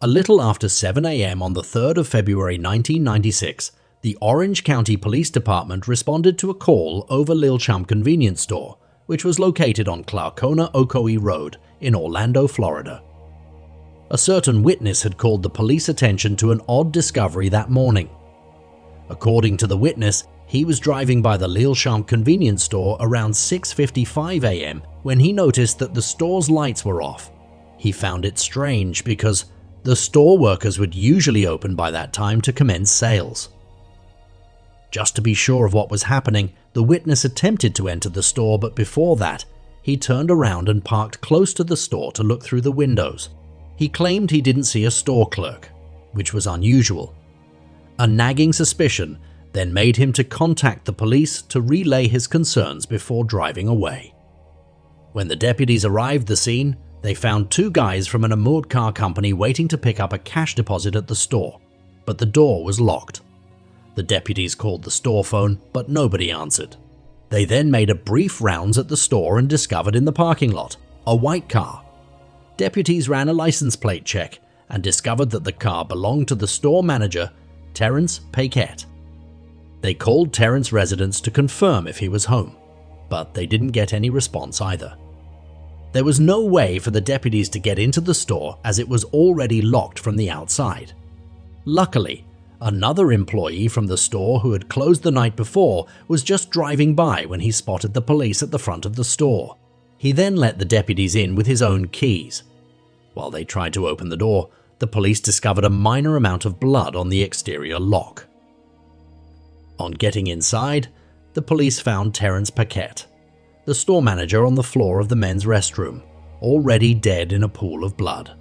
A little after 7 a.m. on the 3rd of February 1996, the Orange County Police Department responded to a call over Lil Chump convenience store, which was located on Clarkona-Ocoee Road in Orlando, Florida. A certain witness had called the police attention to an odd discovery that morning. According to the witness, he was driving by the Lil Chump convenience store around 6:55 a.m. when he noticed that the store's lights were off. He found it strange because the store workers would usually open by that time to commence sales. Just to be sure of what was happening, the witness attempted to enter the store, but before that, he turned around and parked close to the store to look through the windows. He claimed he didn't see a store clerk, which was unusual. A nagging suspicion then made him to contact the police to relay his concerns before driving away. When the deputies arrived at the scene, they found two guys from an Amourt car company waiting to pick up a cash deposit at the store, but the door was locked. The deputies called the store phone, but nobody answered. They then made a brief rounds at the store and discovered in the parking lot a white car. Deputies ran a license plate check and discovered that the car belonged to the store manager, Terren Pette. They called Terren's residence to confirm if he was home, but they didn't get any response either. There was no way for the deputies to get into the store as it was already locked from the outside. Luckily, another employee from the store who had closed the night before was just driving by when he spotted the police at the front of the store. He then let the deputies in with his own keys. While they tried to open the door, the police discovered a minor amount of blood on the exterior lock. On getting inside, the police found Terren Pette, the store manager, on the floor of the men's restroom, already dead in a pool of blood.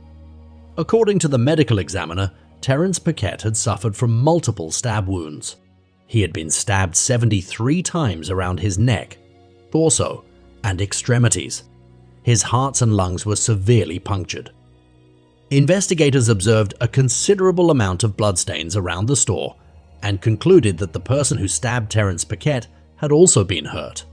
According to the medical examiner, Terren Pette had suffered from multiple stab wounds. He had been stabbed 73 times around his neck, torso, and extremities. His heart and lungs were severely punctured. Investigators observed a considerable amount of bloodstains around the store and concluded that the person who stabbed Terren Pette had also been hurt.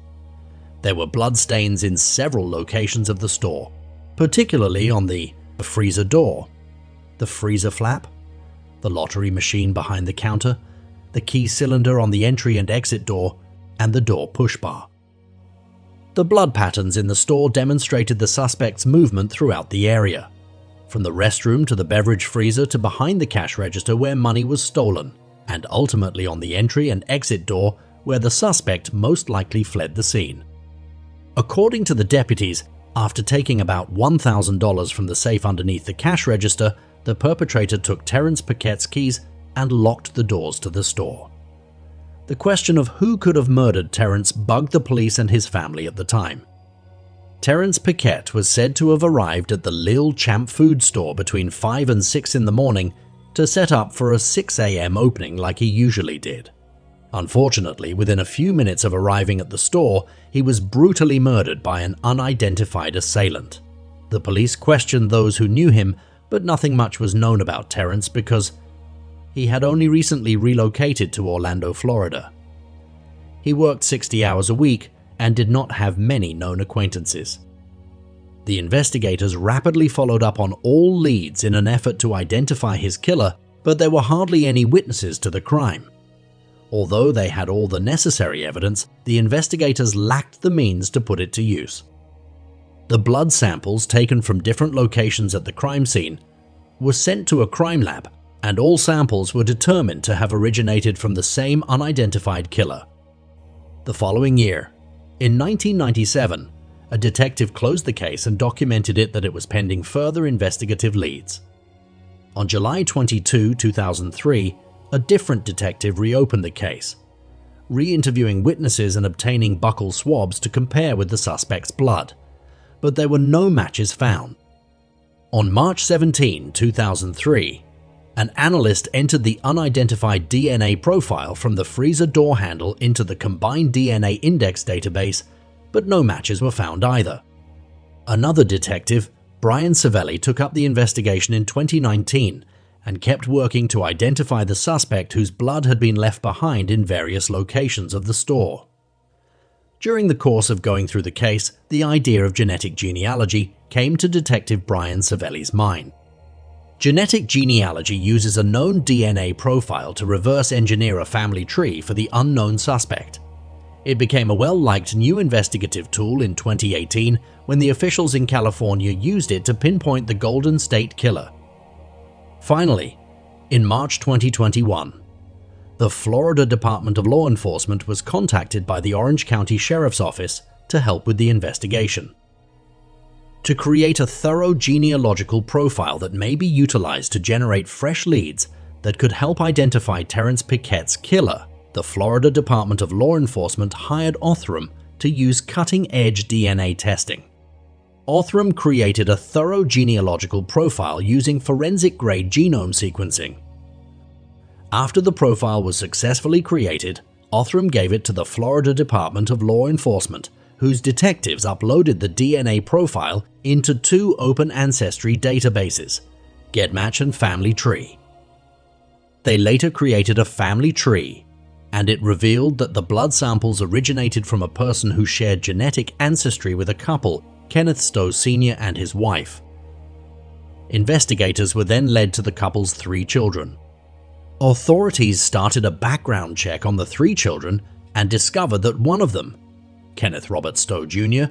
There were bloodstains in several locations of the store, particularly on the freezer door, the freezer flap, the lottery machine behind the counter, the key cylinder on the entry and exit door, and the door push bar. The blood patterns in the store demonstrated the suspect's movement throughout the area, from the restroom to the beverage freezer to behind the cash register where money was stolen, and ultimately on the entry and exit door where the suspect most likely fled the scene. According to the deputies, after taking about $1,000 from the safe underneath the cash register, the perpetrator took Terren Pette's keys and locked the doors to the store. The question of who could have murdered Terren bugged the police and his family at the time. Terren Pette was said to have arrived at the Lil Chump food store between 5 and 6 in the morning to set up for a 6 a.m. opening like he usually did. Unfortunately, within a few minutes of arriving at the store, he was brutally murdered by an unidentified assailant. The police questioned those who knew him, but nothing much was known about Terren because he had only recently relocated to Orlando, Florida. He worked 60 hours a week and did not have many known acquaintances. The investigators rapidly followed up on all leads in an effort to identify his killer, but there were hardly any witnesses to the crime. Although they had all the necessary evidence, the investigators lacked the means to put it to use. The blood samples taken from different locations at the crime scene were sent to a crime lab, and all samples were determined to have originated from the same unidentified killer. The following year, in 1997, a detective closed the case and documented it that it was pending further investigative leads. On July 22, 2003, a different detective reopened the case, re-interviewing witnesses and obtaining buccal swabs to compare with the suspect's blood, but there were no matches found. On March 17, 2003, an analyst entered the unidentified DNA profile from the freezer door handle into the combined DNA index database, but no matches were found either. Another detective, Brian Savelli, took up the investigation in 2019 and kept working to identify the suspect whose blood had been left behind in various locations of the store. During the course of going through the case, the idea of genetic genealogy came to Detective Brian Savelli's mind. Genetic genealogy uses a known DNA profile to reverse engineer a family tree for the unknown suspect. It became a well-liked new investigative tool in 2018 when the officials in California used it to pinpoint the Golden State Killer. Finally, in March 2021, the Florida Department of Law Enforcement was contacted by the Orange County Sheriff's Office to help with the investigation. To create a thorough genealogical profile that may be utilized to generate fresh leads that could help identify Terren Pette's killer, the Florida Department of Law Enforcement hired Othram to use cutting-edge DNA testing. Othram created a thorough genealogical profile using forensic-grade genome sequencing. After the profile was successfully created, Othram gave it to the Florida Department of Law Enforcement, whose detectives uploaded the DNA profile into two open ancestry databases, GetMatch and Family Tree. They later created a family tree, and it revealed that the blood samples originated from a person who shared genetic ancestry with a couple, Kenneth Stowe Sr. and his wife. Investigators were then led to the couple's 3 children. Authorities started a background check on the 3 children and discovered that one of them, Kenneth Robert Stowe Jr.,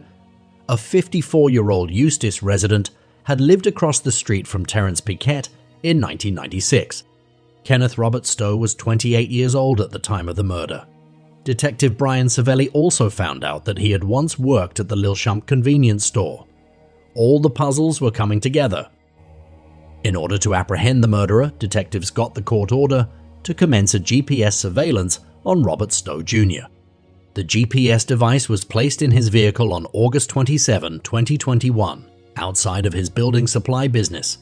a 54-year-old Eustis resident, had lived across the street from Terren Pette in 1996. Kenneth Robert Stowe was 28 years old at the time of the murder. Detective Brian Savelli also found out that he had once worked at the Lilchamp convenience store. All the puzzles were coming together. In order to apprehend the murderer, detectives got the court order to commence a GPS surveillance on Robert Stowe Jr. The GPS device was placed in his vehicle on August 27, 2021, outside of his building supply business.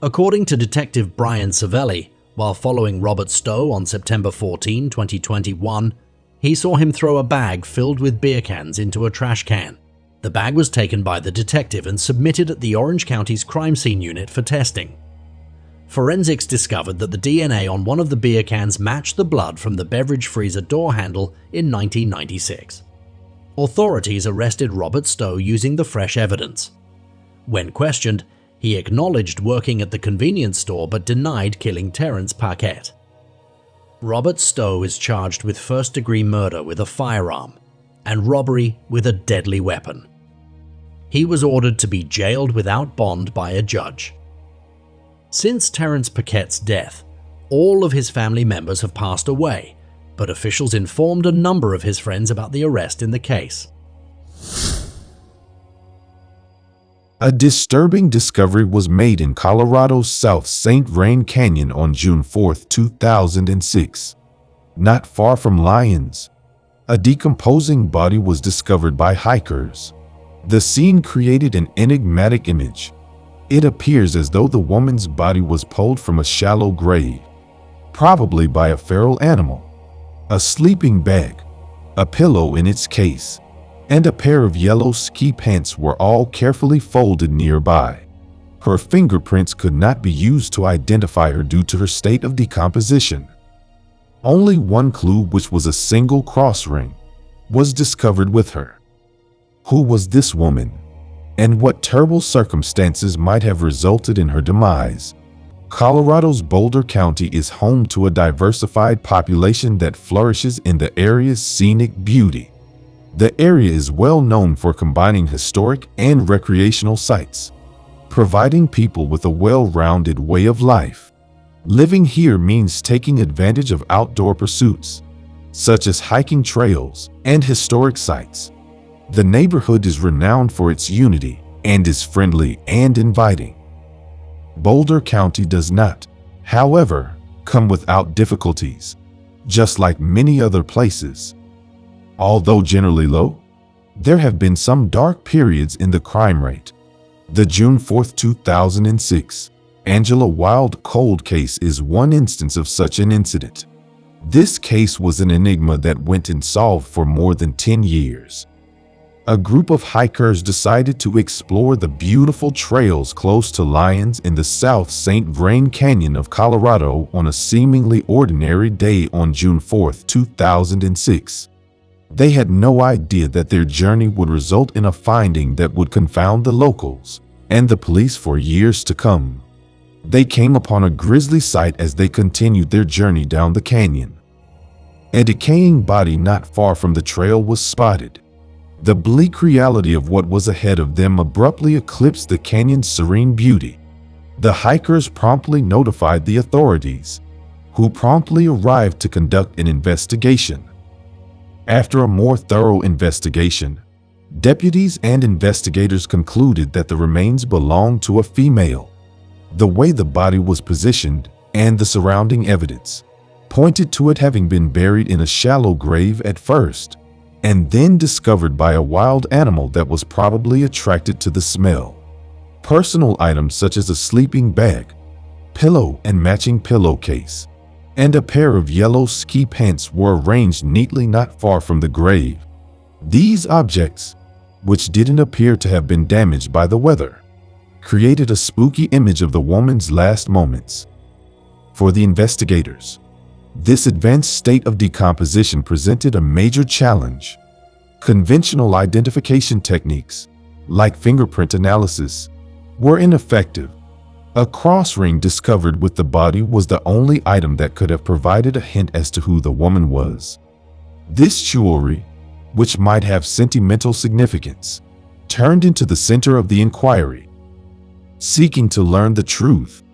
According to Detective Brian Savelli, while following Robert Stowe on September 14, 2021, he saw him throw a bag filled with beer cans into a trash can. The bag was taken by the detective and submitted at the Orange County's crime scene unit for testing. Forensics discovered that the DNA on one of the beer cans matched the blood from the beverage freezer door handle in 1996. Authorities arrested Robert Stowe using the fresh evidence. When questioned, he acknowledged working at the convenience store but denied killing Terren Pette. Robert Stowe is charged with first-degree murder with a firearm and robbery with a deadly weapon. He was ordered to be jailed without bond by a judge. Since Terren Pette's death, all of his family members have passed away, but officials informed a number of his friends about the arrest in the case. A disturbing discovery was made in Colorado's South St. Vrain Canyon on June 4, 2006. Not far from Lyons, a decomposing body was discovered by hikers. The scene created an enigmatic image. It appears as though the woman's body was pulled from a shallow grave, probably by a feral animal. A sleeping bag, a pillow in its case, and a pair of yellow ski pants were all carefully folded nearby. Her fingerprints could not be used to identify her due to her state of decomposition. Only one clue, which was a single cross ring, was discovered with her. Who was this woman, and what terrible circumstances might have resulted in her demise? Colorado's Boulder County is home to a diversified population that flourishes in the area's scenic beauty. The area is well known for combining historic and recreational sites, providing people with a well-rounded way of life. Living here means taking advantage of outdoor pursuits, such as hiking trails and historic sites. The neighborhood is renowned for its unity and is friendly and inviting. Boulder County does not, however, come without difficulties, just like many other places. Although generally low, there have been some dark periods in the crime rate. The June 4, 2006, Angela Wild cold case is one instance of such an incident. This case was an enigma that went unsolved for more than 10 years. A group of hikers decided to explore the beautiful trails close to Lyons in the South St. Vrain Canyon of Colorado on a seemingly ordinary day on June 4, 2006. They had no idea that their journey would result in a finding that would confound the locals and the police for years to come. They came upon a grisly sight as they continued their journey down the canyon. A decaying body not far from the trail was spotted. The bleak reality of what was ahead of them abruptly eclipsed the canyon's serene beauty. The hikers promptly notified the authorities, who promptly arrived to conduct an investigation. After a more thorough investigation, deputies and investigators concluded that the remains belonged to a female. The way the body was positioned and the surrounding evidence pointed to it having been buried in a shallow grave at first, and then discovered by a wild animal that was probably attracted to the smell. Personal items such as a sleeping bag, pillow and matching pillowcase, and a pair of yellow ski pants were arranged neatly not far from the grave. These objects, which didn't appear to have been damaged by the weather, created a spooky image of the woman's last moments. For the investigators, this advanced state of decomposition presented a major challenge. Conventional identification techniques, like fingerprint analysis, were ineffective. A cross ring discovered with the body was the only item that could have provided a hint as to who the woman was. This jewelry, which might have sentimental significance, turned into the center of the inquiry. Seeking to learn the truth,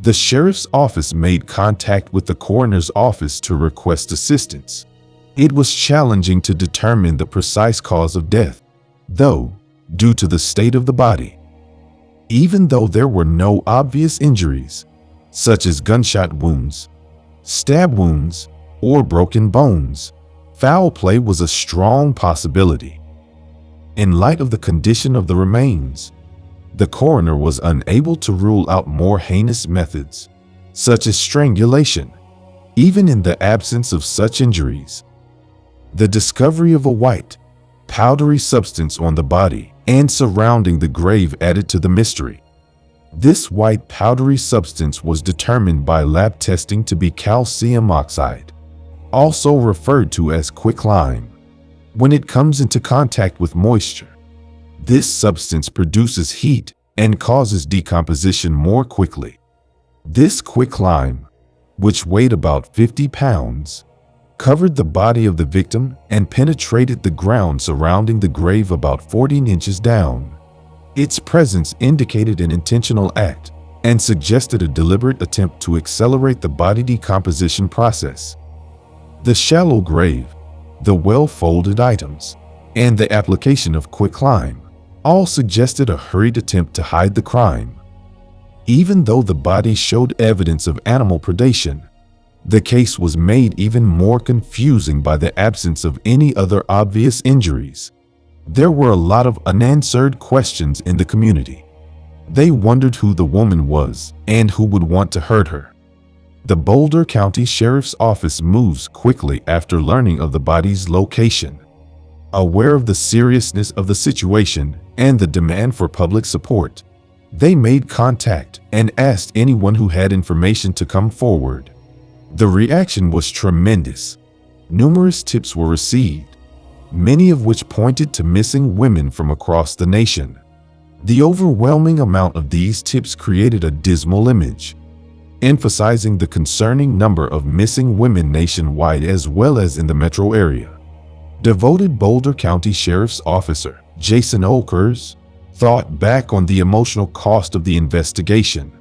the sheriff's office made contact with the coroner's office to request assistance. It was challenging to determine the precise cause of death, though, due to the state of the body. Even though there were no obvious injuries, such as gunshot wounds, stab wounds, or broken bones, foul play was a strong possibility. In light of the condition of the remains, the coroner was unable to rule out more heinous methods, such as strangulation, even in the absence of such injuries. The discovery of a white, powdery substance on the body and surrounding the grave added to the mystery. This white powdery substance was determined by lab testing to be calcium oxide, also referred to as quicklime. When it comes into contact with moisture, this substance produces heat and causes decomposition more quickly. This quicklime, which weighed about 50 pounds, covered the body of the victim and penetrated the ground surrounding the grave about 14 inches down. Its presence indicated an intentional act and suggested a deliberate attempt to accelerate the body decomposition process. The shallow grave, the well-folded items, and the application of quicklime all suggested a hurried attempt to hide the crime. Even though the body showed evidence of animal predation, the case was made even more confusing by the absence of any other obvious injuries. There were a lot of unanswered questions in the community. They wondered who the woman was and who would want to hurt her. The Boulder County Sheriff's Office moves quickly after learning of the body's location. Aware of the seriousness of the situation and the demand for public support, they made contact and asked anyone who had information to come forward. The reaction was tremendous. Numerous tips were received, many of which pointed to missing women from across the nation. The overwhelming amount of these tips created a dismal image, emphasizing the concerning number of missing women nationwide as well as in the metro area. Devoted Boulder County Sheriff's Officer Jason Oakers thought back on the emotional cost of the investigation.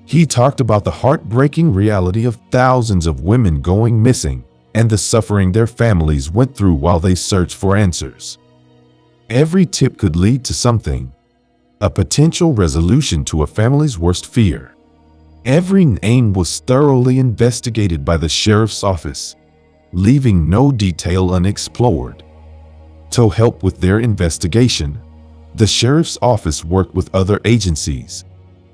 He talked about the heartbreaking reality of thousands of women going missing and the suffering their families went through while they searched for answers. Every tip could lead to something, a potential resolution to a family's worst fear. Every name was thoroughly investigated by the sheriff's office, leaving no detail unexplored. To help with their investigation, the sheriff's office worked with other agencies.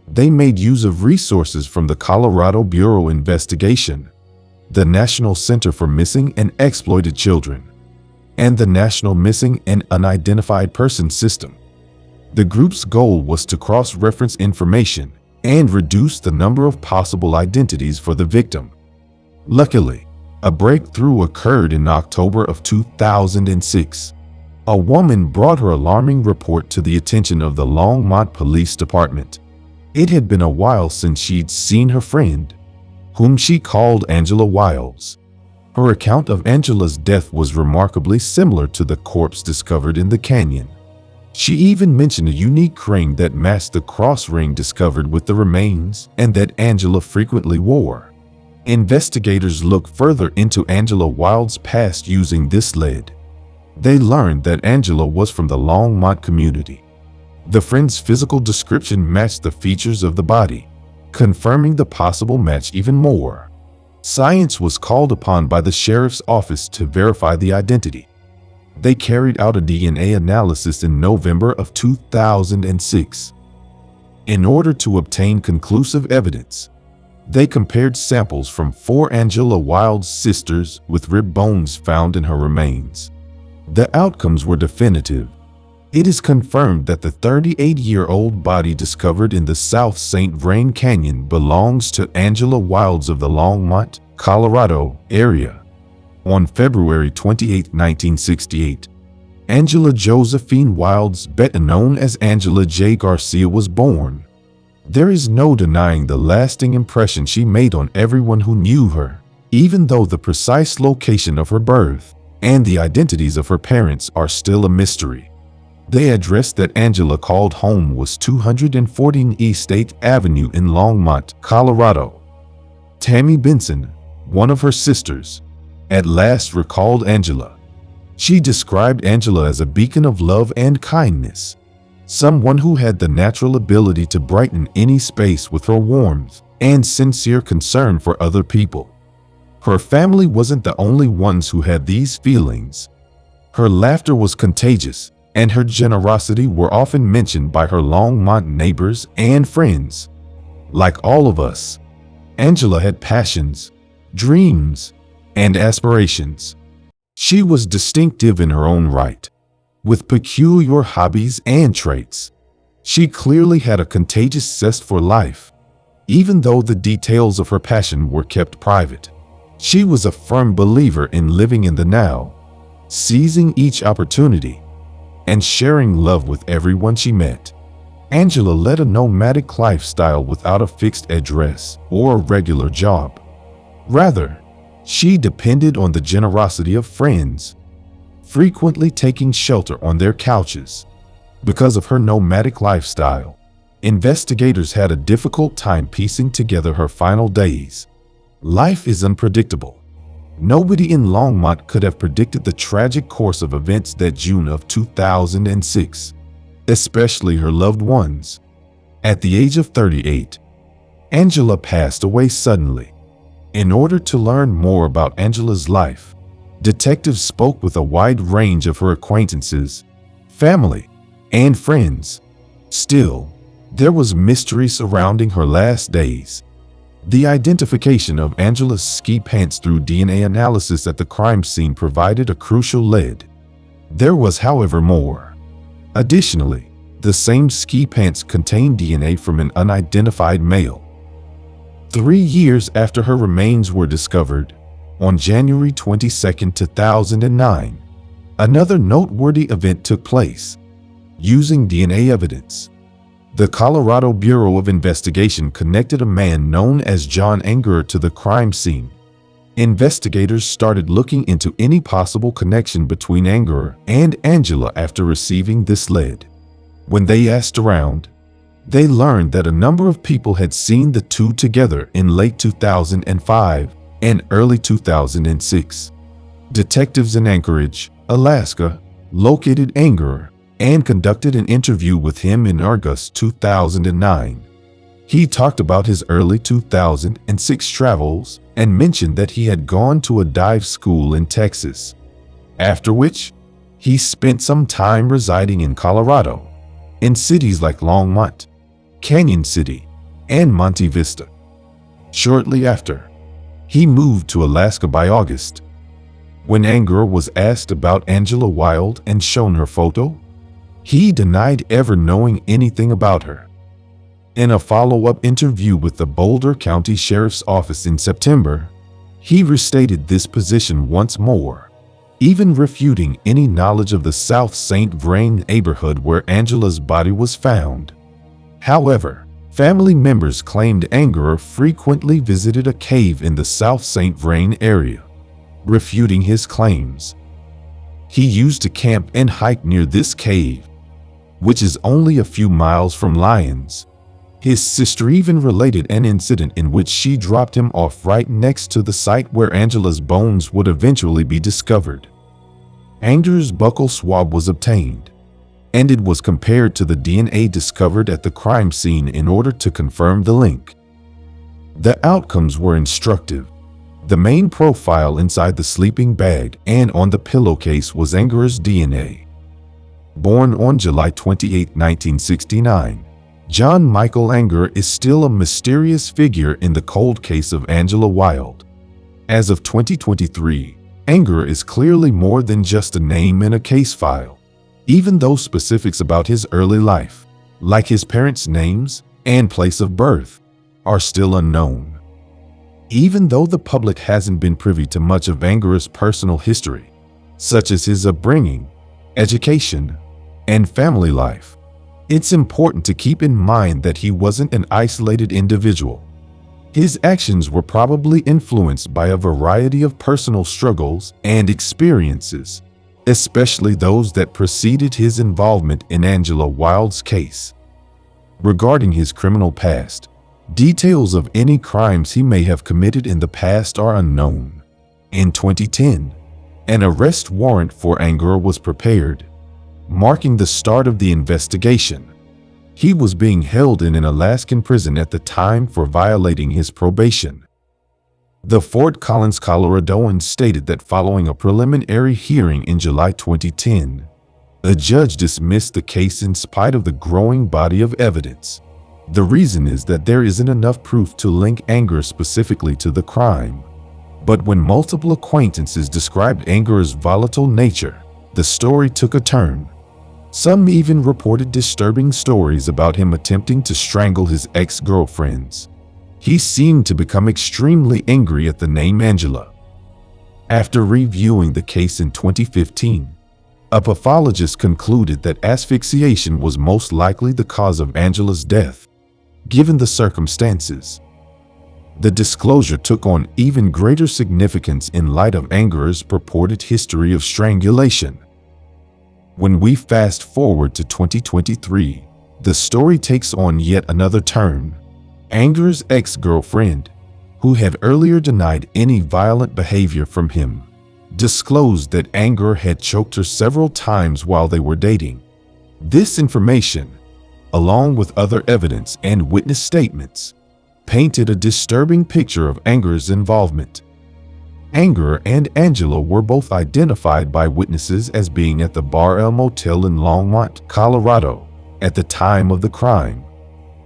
They made use of resources from the Colorado Bureau Investigation, the National Center for Missing and Exploited Children, and the National Missing and Unidentified Persons System. The group's goal was to cross-reference information and reduce the number of possible identities for the victim. Luckily, a breakthrough occurred in October of 2006. A woman brought her alarming report to the attention of the Longmont Police Department. It had been a while since she'd seen her friend, whom she called Angela Wiles. Her account of Angela's death was remarkably similar to the corpse discovered in the canyon. She even mentioned a unique ring that matched the cross ring discovered with the remains and that Angela frequently wore. Investigators looked further into Angela Wiles' past using this lead. They learned that Angela was from the Longmont community. The friend's physical description matched the features of the body, confirming the possible match even more. Science was called upon by the sheriff's office to verify the identity. They carried out a DNA analysis in November of 2006. In order to obtain conclusive evidence, they compared samples from 4 Angela Wiles' sisters with rib bones found in her remains. The outcomes were definitive. It is confirmed that the 38-year-old body discovered in the South St. Vrain Canyon belongs to Angela Wiles of the Longmont, Colorado area. On February 28, 1968, Angela Josephine Wiles, better known as Angela J. Garcia, was born. There is no denying the lasting impression she made on everyone who knew her, even though the precise location of her birth and the identities of her parents are still a mystery. The address that Angela called home was 214 East State Avenue in Longmont, Colorado. Tammy Benson, one of her sisters, at last recalled Angela. She described Angela as a beacon of love and kindness, someone who had the natural ability to brighten any space with her warmth and sincere concern for other people. Her family wasn't the only ones who had these feelings. Her laughter was contagious, and her generosity were often mentioned by her Longmont neighbors and friends. Like all of us, Angela had passions, dreams, and aspirations. She was distinctive in her own right, with peculiar hobbies and traits. She clearly had a contagious zest for life, even though the details of her passion were kept private. She was a firm believer in living in the now, seizing each opportunity, and sharing love with everyone she met. Angela led a nomadic lifestyle without a fixed address or a regular job. Rather, she depended on the generosity of friends, frequently taking shelter on their couches. Because of her nomadic lifestyle, investigators had a difficult time piecing together her final days. Life is unpredictable. Nobody in Longmont could have predicted the tragic course of events that June of 2006, especially her loved ones. At the age of 38, Angela passed away suddenly. In order to learn more about Angela's life, detectives spoke with a wide range of her acquaintances, family, and friends. Still, there was mystery surrounding her last days. The identification of Angela's ski pants through DNA analysis at the crime scene provided a crucial lead. There was, however, more. Additionally, the same ski pants contained DNA from an unidentified male. 3 years after her remains were discovered, on January 22, 2009, another noteworthy event took place. Using DNA evidence, the Colorado Bureau of Investigation connected a man known as John Angerer to the crime scene. Investigators started looking into any possible connection between Angerer and Angela after receiving this lead. When they asked around, they learned that a number of people had seen the two together in late 2005 and early 2006. Detectives in Anchorage, Alaska, located Angerer and conducted an interview with him in August 2009. He talked about his early 2006 travels and mentioned that he had gone to a dive school in Texas, after which he spent some time residing in Colorado, in cities like Longmont, Canyon City, and Monte Vista. Shortly after, he moved to Alaska by August. When Angerer was asked about Angela Wiles and shown her photo, he denied ever knowing anything about her. In a follow-up interview with the Boulder County Sheriff's Office in September, he restated this position once more, even refuting any knowledge of the South St. Vrain neighborhood where Angela's body was found. However, Family members claimed Angerer frequently visited a cave in the South St. Vrain area, refuting his claims. He used to camp and hike near this cave, which is only a few miles from Lyons. His sister even related an incident in which she dropped him off right next to the site where Angela's bones would eventually be discovered. Angerer's buccal swab was obtained, and it was compared to the DNA discovered at the crime scene in order to confirm the link. The outcomes were instructive. The main profile inside the sleeping bag and on the pillowcase was Angerer's DNA. Born on July 28, 1969, John Michael Angerer is still a mysterious figure in the cold case of Angela Wilde. As of 2023, Angerer is clearly more than just a name in a case file, even though specifics about his early life, like his parents' names and place of birth, are still unknown. Even though the public hasn't been privy to much of Angerer's personal history, such as his upbringing, education, and family life, it's important to keep in mind that he wasn't an isolated individual. His actions were probably influenced by a variety of personal struggles and experiences, especially those that preceded his involvement in Angela Wilde's case. Regarding his criminal past, details of any crimes he may have committed in the past are unknown. In 2010, an arrest warrant for Angerer was prepared, marking the start of the investigation. He was being held in an Alaskan prison at the time for violating his probation. The Fort Collins Coloradoan stated that following a preliminary hearing in July 2010, a judge dismissed the case in spite of the growing body of evidence. The reason is that there isn't enough proof to link Angerer specifically to the crime. But when multiple acquaintances described Angerer's volatile nature, the story took a turn. Some even reported disturbing stories about him attempting to strangle his ex-girlfriends. He seemed to become extremely angry at the name Angela. After reviewing the case in 2015, a pathologist concluded that asphyxiation was most likely the cause of Angela's death, given the circumstances. The disclosure took on even greater significance in light of Angerer's purported history of strangulation. When we fast forward to 2023, the story takes on yet another turn. Angerer's ex-girlfriend, who had earlier denied any violent behavior from him, disclosed that Angerer had choked her several times while they were dating. This information, along with other evidence and witness statements, painted a disturbing picture of Angerer's involvement. Angerer and Angela were both identified by witnesses as being at the Bar El Motel in Longmont, Colorado, at the time of the crime.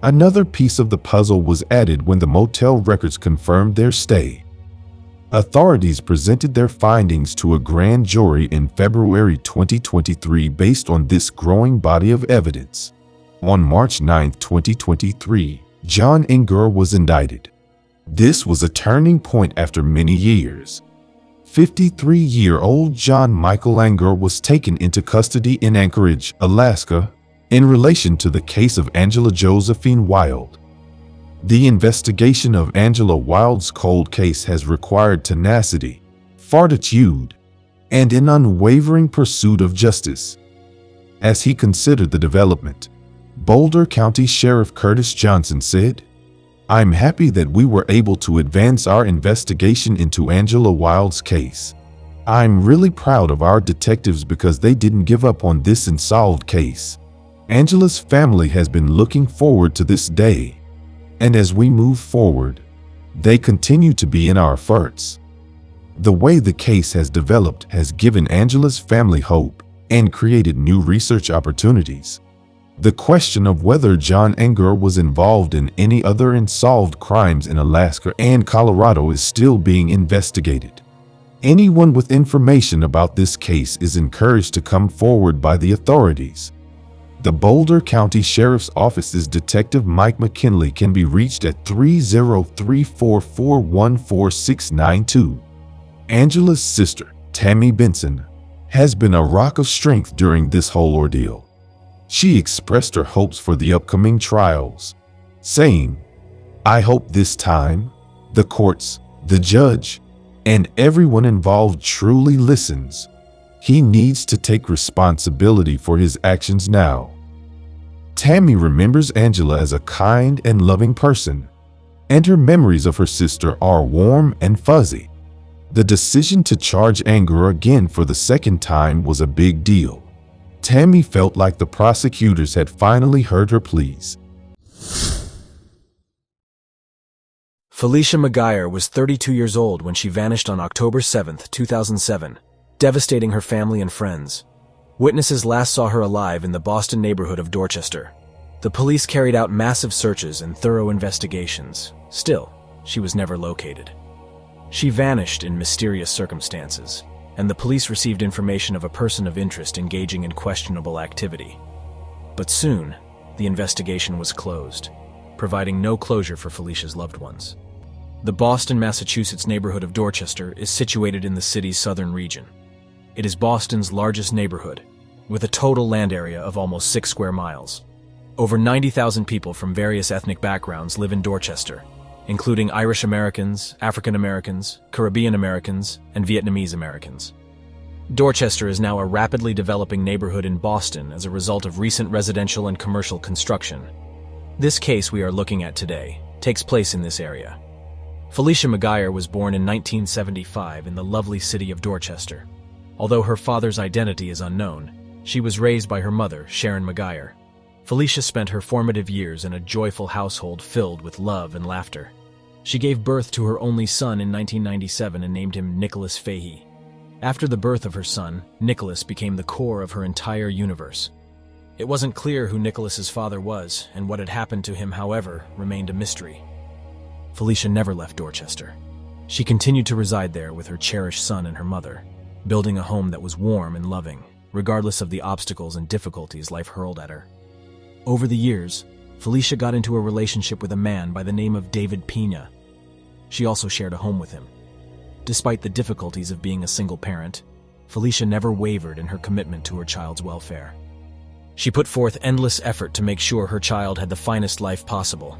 Another piece of the puzzle was added when the motel records confirmed their stay. Authorities presented their findings to a grand jury in February 2023 based on this growing body of evidence. On March 9, 2023, John Angerer was indicted. This was a turning point after many years. 53-year-old John Michael Angerer was taken into custody in Anchorage, Alaska, in relation to the case of Angela Josephine Wilde. The investigation of Angela Wilde's cold case has required tenacity, fortitude, and an unwavering pursuit of justice. As he considered the development, Boulder County Sheriff Curtis Johnson said, "I'm happy that we were able to advance our investigation into Angela Wilde's case. I'm really proud of our detectives because they didn't give up on this unsolved case. Angela's family has been looking forward to this day, and as we move forward, they continue to be in our efforts." The way the case has developed has given Angela's family hope and created new research opportunities. The question of whether John Angerer was involved in any other unsolved crimes in Alaska and Colorado is still being investigated. Anyone with information about this case is encouraged to come forward by the authorities. The Boulder County Sheriff's Office's Detective Mike McKinley can be reached at 303-441-4692. Angela's sister, Tammy Benson, has been a rock of strength during this whole ordeal. She expressed her hopes for the upcoming trials, saying, "I hope this time, the courts, the judge, and everyone involved truly listens. He needs to take responsibility for his actions now." Tammy remembers Angela as a kind and loving person, and her memories of her sister are warm and fuzzy. The decision to charge Anger again for the second time was a big deal. Tammy felt like the prosecutors had finally heard her pleas. Felicia McGuire was 32 years old when she vanished on October 7, 2007, devastating her family and friends. Witnesses last saw her alive in the Boston neighborhood of Dorchester. The police carried out massive searches and thorough investigations. Still, she was never located. She vanished in mysterious circumstances, and the police received information of a person of interest engaging in questionable activity. But soon, the investigation was closed, providing no closure for Felicia's loved ones. The Boston, Massachusetts neighborhood of Dorchester is situated in the city's southern region. It is Boston's largest neighborhood, with a total land area of almost 6 square miles. Over 90,000 people from various ethnic backgrounds live in Dorchester, including Irish Americans, African Americans, Caribbean Americans, and Vietnamese Americans. Dorchester is now a rapidly developing neighborhood in Boston as a result of recent residential and commercial construction. This case we are looking at today takes place in this area. Felicia McGuire was born in 1975 in the lovely city of Dorchester. Although her father's identity is unknown, she was raised by her mother, Sharon McGuire. Felicia spent her formative years in a joyful household filled with love and laughter. She gave birth to her only son in 1997 and named him Nicholas Fahey. After the birth of her son, Nicholas became the core of her entire universe. It wasn't clear who Nicholas's father was, and what had happened to him, however, remained a mystery. Felicia never left Dorchester. She continued to reside there with her cherished son and her mother, building a home that was warm and loving, regardless of the obstacles and difficulties life hurled at her. Over the years, Felicia got into a relationship with a man by the name of David Pena. She also shared a home with him. Despite the difficulties of being a single parent, Felicia never wavered in her commitment to her child's welfare. She put forth endless effort to make sure her child had the finest life possible.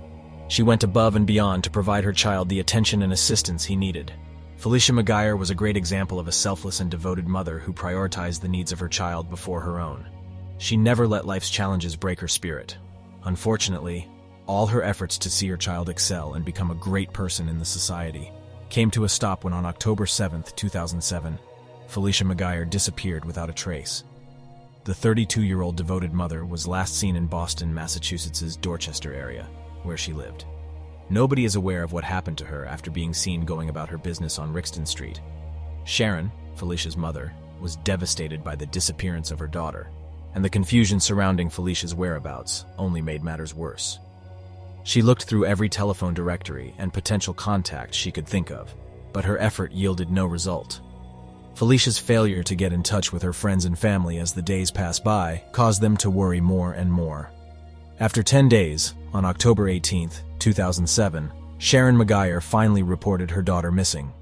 She went above and beyond to provide her child the attention and assistance he needed. Felicia McGuire was a great example of a selfless and devoted mother who prioritized the needs of her child before her own. She never let life's challenges break her spirit. Unfortunately, all her efforts to see her child excel and become a great person in the society came to a stop when on October 7, 2007, Felicia McGuire disappeared without a trace. The 32-year-old devoted mother was last seen in Boston, Massachusetts' Dorchester area, where she lived. Nobody is aware of what happened to her after being seen going about her business on Rixton Street. Sharon, Felicia's mother, was devastated by the disappearance of her daughter, and the confusion surrounding Felicia's whereabouts only made matters worse. She looked through every telephone directory and potential contact she could think of, but her effort yielded no result. Felicia's failure to get in touch with her friends and family as the days passed by caused them to worry more and more. After 10 days, on October 18, 2007, Sharon McGuire finally reported her daughter missing.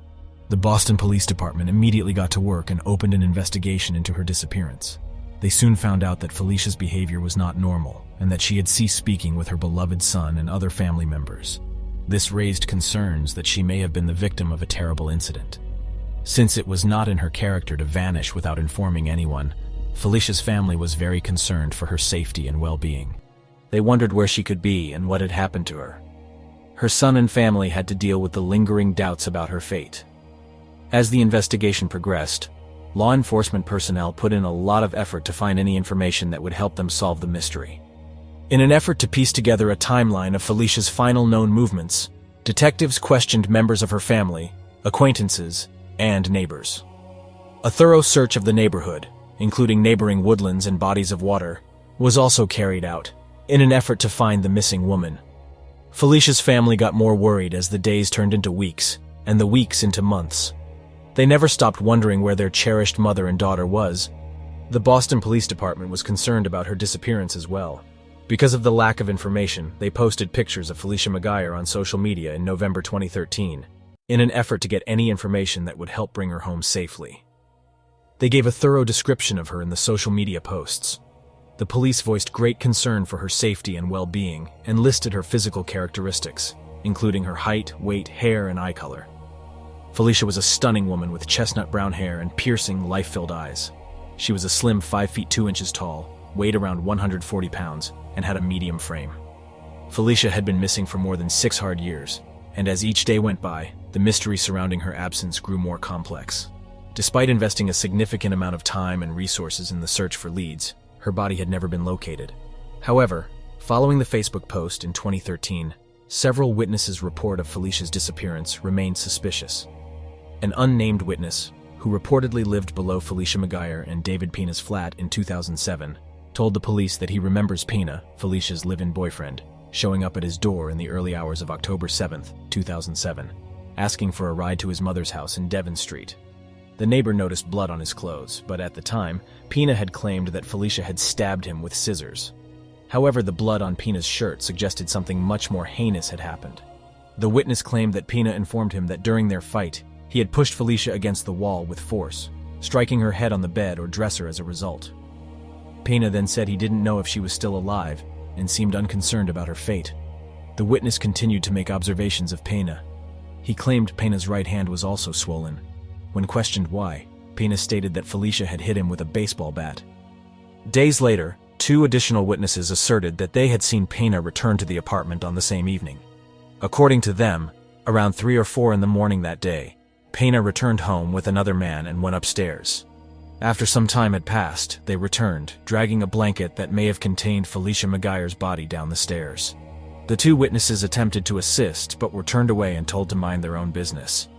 The Boston Police Department immediately got to work and opened an investigation into her disappearance. They soon found out that Felicia's behavior was not normal and that she had ceased speaking with her beloved son and other family members. This raised concerns that she may have been the victim of a terrible incident. Since it was not in her character to vanish without informing anyone, Felicia's family was very concerned for her safety and well-being. They wondered where she could be and what had happened to her. Her son and family had to deal with the lingering doubts about her fate. As the investigation progressed, law enforcement personnel put in a lot of effort to find any information that would help them solve the mystery. In an effort to piece together a timeline of Felicia's final known movements, detectives questioned members of her family, acquaintances, and neighbors. A thorough search of the neighborhood, including neighboring woodlands and bodies of water, was also carried out, in an effort to find the missing woman. Felicia's family got more worried as the days turned into weeks, and the weeks into months. They never stopped wondering where their cherished mother and daughter was. The Boston Police Department was concerned about her disappearance as well. Because of the lack of information, they posted pictures of Felicia McGuire on social media in November 2013, in an effort to get any information that would help bring her home safely. They gave a thorough description of her in the social media posts. The police voiced great concern for her safety and well-being and listed her physical characteristics, including her height, weight, hair, and eye color. Felicia was a stunning woman with chestnut brown hair and piercing, life-filled eyes. She was a slim 5 feet 2 inches tall, weighed around 140 pounds, and had a medium frame. Felicia had been missing for more than 6 hard years, and as each day went by, the mystery surrounding her absence grew more complex. Despite investing a significant amount of time and resources in the search for leads, her body had never been located. However, following the Facebook post in 2013, several witnesses' report of Felicia's disappearance remained suspicious. An unnamed witness, who reportedly lived below Felicia McGuire and David Pena's flat in 2007, told the police that he remembers Pena, Felicia's live-in boyfriend, showing up at his door in the early hours of October 7, 2007, asking for a ride to his mother's house in Devon Street. The neighbor noticed blood on his clothes, but at the time, Pena had claimed that Felicia had stabbed him with scissors. However, the blood on Pena's shirt suggested something much more heinous had happened. The witness claimed that Pena informed him that during their fight, he had pushed Felicia against the wall with force, striking her head on the bed or dresser as a result. Pena then said he didn't know if she was still alive and seemed unconcerned about her fate. The witness continued to make observations of Pena. He claimed Pena's right hand was also swollen. When questioned why, Pena stated that Felicia had hit him with a baseball bat. Days later, 2 additional witnesses asserted that they had seen Pena return to the apartment on the same evening. According to them, around 3 or 4 in the morning that day, Pena returned home with another man and went upstairs. After some time had passed, they returned, dragging a blanket that may have contained Felicia McGuire's body down the stairs. The 2 witnesses attempted to assist, but were turned away and told to mind their own business.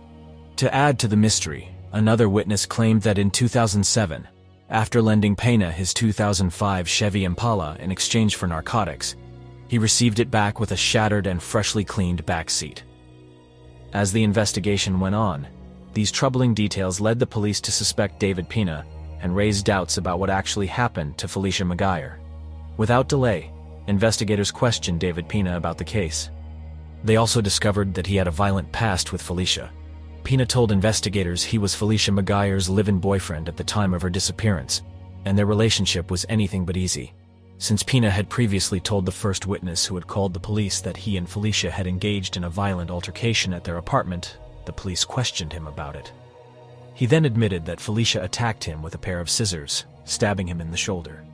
To add to the mystery, another witness claimed that in 2007, after lending Pena his 2005 Chevy Impala in exchange for narcotics, he received it back with a shattered and freshly cleaned back seat. As the investigation went on, these troubling details led the police to suspect David Pena and raise doubts about what actually happened to Felicia McGuire. Without delay, investigators questioned David Pena about the case. They also discovered that he had a violent past with Felicia. Pena told investigators he was Felicia McGuire's live-in boyfriend at the time of her disappearance, and their relationship was anything but easy. Since Pena had previously told the first witness who had called the police that he and Felicia had engaged in a violent altercation at their apartment, the police questioned him about it. He then admitted that Felicia attacked him with a pair of scissors, stabbing him in the shoulder.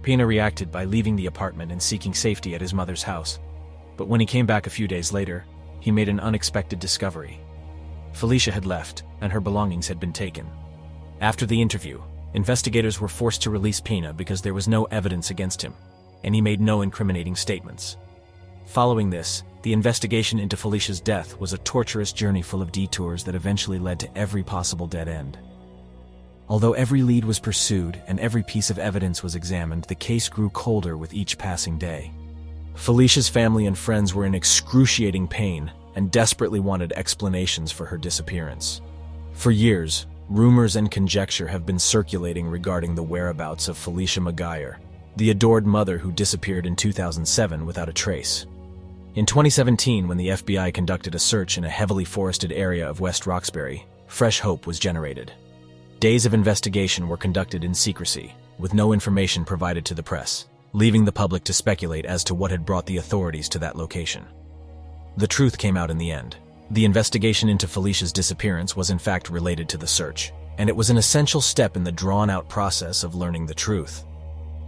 Pena reacted by leaving the apartment and seeking safety at his mother's house. But when he came back a few days later, he made an unexpected discovery. Felicia had left, and her belongings had been taken. After the interview, investigators were forced to release Pena because there was no evidence against him, and he made no incriminating statements. Following this, the investigation into Felicia's death was a torturous journey full of detours that eventually led to every possible dead end. Although every lead was pursued and every piece of evidence was examined, the case grew colder with each passing day. Felicia's family and friends were in excruciating pain and desperately wanted explanations for her disappearance. For years, rumors and conjecture have been circulating regarding the whereabouts of Felicia McGuire, the adored mother who disappeared in 2007 without a trace. In 2017, when the FBI conducted a search in a heavily forested area of West Roxbury, fresh hope was generated. Days of investigation were conducted in secrecy, with no information provided to the press, leaving the public to speculate as to what had brought the authorities to that location. The truth came out in the end. The investigation into Felicia's disappearance was in fact related to the search, and it was an essential step in the drawn-out process of learning the truth.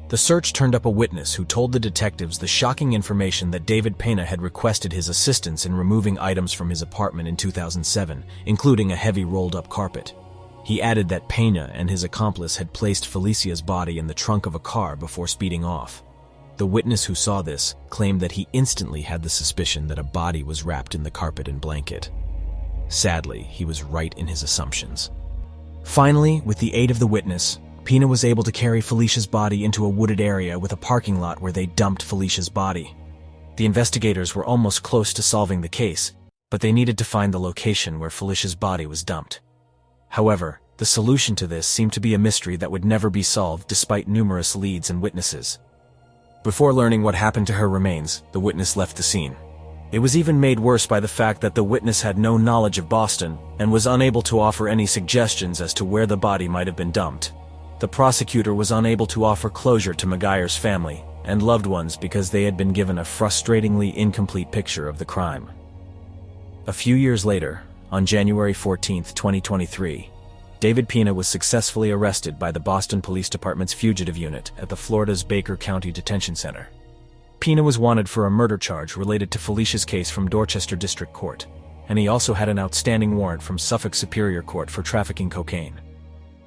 The search turned up a witness who told the detectives the shocking information that David Pena had requested his assistance in removing items from his apartment in 2007, including a heavy rolled-up carpet. He added that Pena and his accomplice had placed Felicia's body in the trunk of a car before speeding off. The witness who saw this claimed that he instantly had the suspicion that a body was wrapped in the carpet and blanket. Sadly, he was right in his assumptions. Finally, with the aid of the witness, Pena was able to carry Felicia's body into a wooded area with a parking lot where they dumped Felicia's body. The investigators were almost close to solving the case, but they needed to find the location where Felicia's body was dumped. However, the solution to this seemed to be a mystery that would never be solved despite numerous leads and witnesses. Before learning what happened to her remains, the witness left the scene. It was even made worse by the fact that the witness had no knowledge of Boston and was unable to offer any suggestions as to where the body might have been dumped. the prosecutor was unable to offer closure to Maguire's family and loved ones because they had been given a frustratingly incomplete picture of the crime. A few years later, on January 14, 2023, David Pena was successfully arrested by the Boston Police Department's fugitive unit at the Florida's Baker County Detention Center. Pena was wanted for a murder charge related to Felicia's case from Dorchester District Court, and he also had an outstanding warrant from Suffolk Superior Court for trafficking cocaine.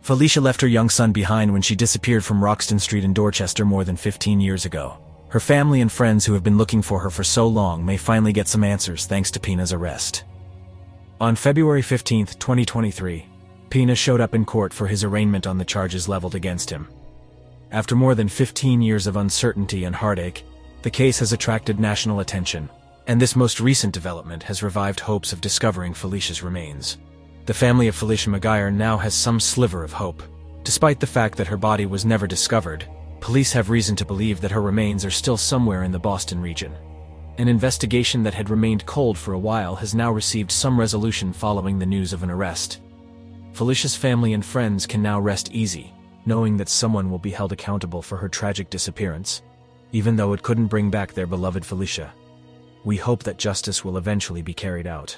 Felicia left her young son behind when she disappeared from Roxton Street in Dorchester more than 15 years ago. Her family and friends who have been looking for her for so long may finally get some answers thanks to Pena's arrest. On February 15, 2023, Pena showed up in court for his arraignment on the charges leveled against him. After more than 15 years of uncertainty and heartache, the case has attracted national attention, and this most recent development has revived hopes of discovering Felicia's remains. The family of Felicia Maguire now has some sliver of hope. Despite the fact that her body was never discovered, police have reason to believe that her remains are still somewhere in the Boston region. An investigation that had remained cold for a while has now received some resolution following the news of an arrest. Felicia's family and friends can now rest easy, knowing that someone will be held accountable for her tragic disappearance, even though it couldn't bring back their beloved Felicia. We hope that justice will eventually be carried out.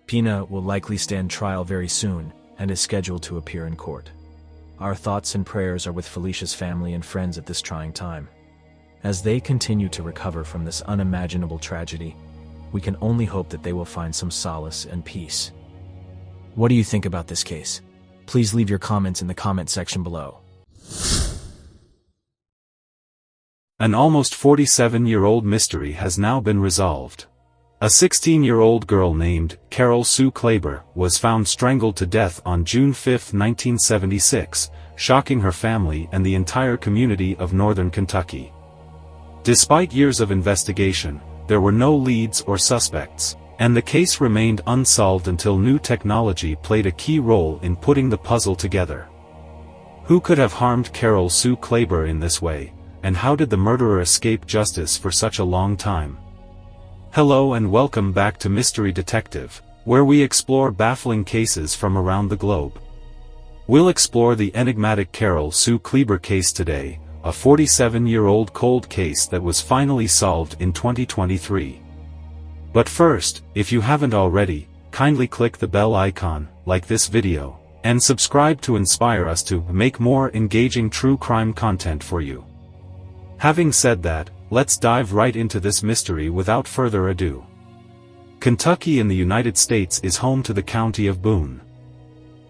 Pena will likely stand trial very soon and is scheduled to appear in court. Our thoughts and prayers are with Felicia's family and friends at this trying time. As they continue to recover from this unimaginable tragedy, we can only hope that they will find some solace and peace. What do you think about this case? Please leave your comments in the comment section below. An almost 47-year-old mystery has now been resolved. A 16-year-old girl named Carol Sue Klaber was found strangled to death on June 5, 1976, shocking her family and the entire community of northern Kentucky. Despite years of investigation, there were no leads or suspects, and the case remained unsolved until new technology played a key role in putting the puzzle together. Who could have harmed Carol Sue Klaber in this way, and how did the murderer escape justice for such a long time? Hello and welcome back to Mystery Detective, where we explore baffling cases from around the globe. We'll explore the enigmatic Carol Sue Klaber case today, a 47-year-old cold case that was finally solved in 2023. But first, if you haven't already, kindly click the bell icon, like this video, and subscribe to inspire us to make more engaging true crime content for you. Having said that, let's dive right into this mystery without further ado. Kentucky in the United States is home to the county of Boone.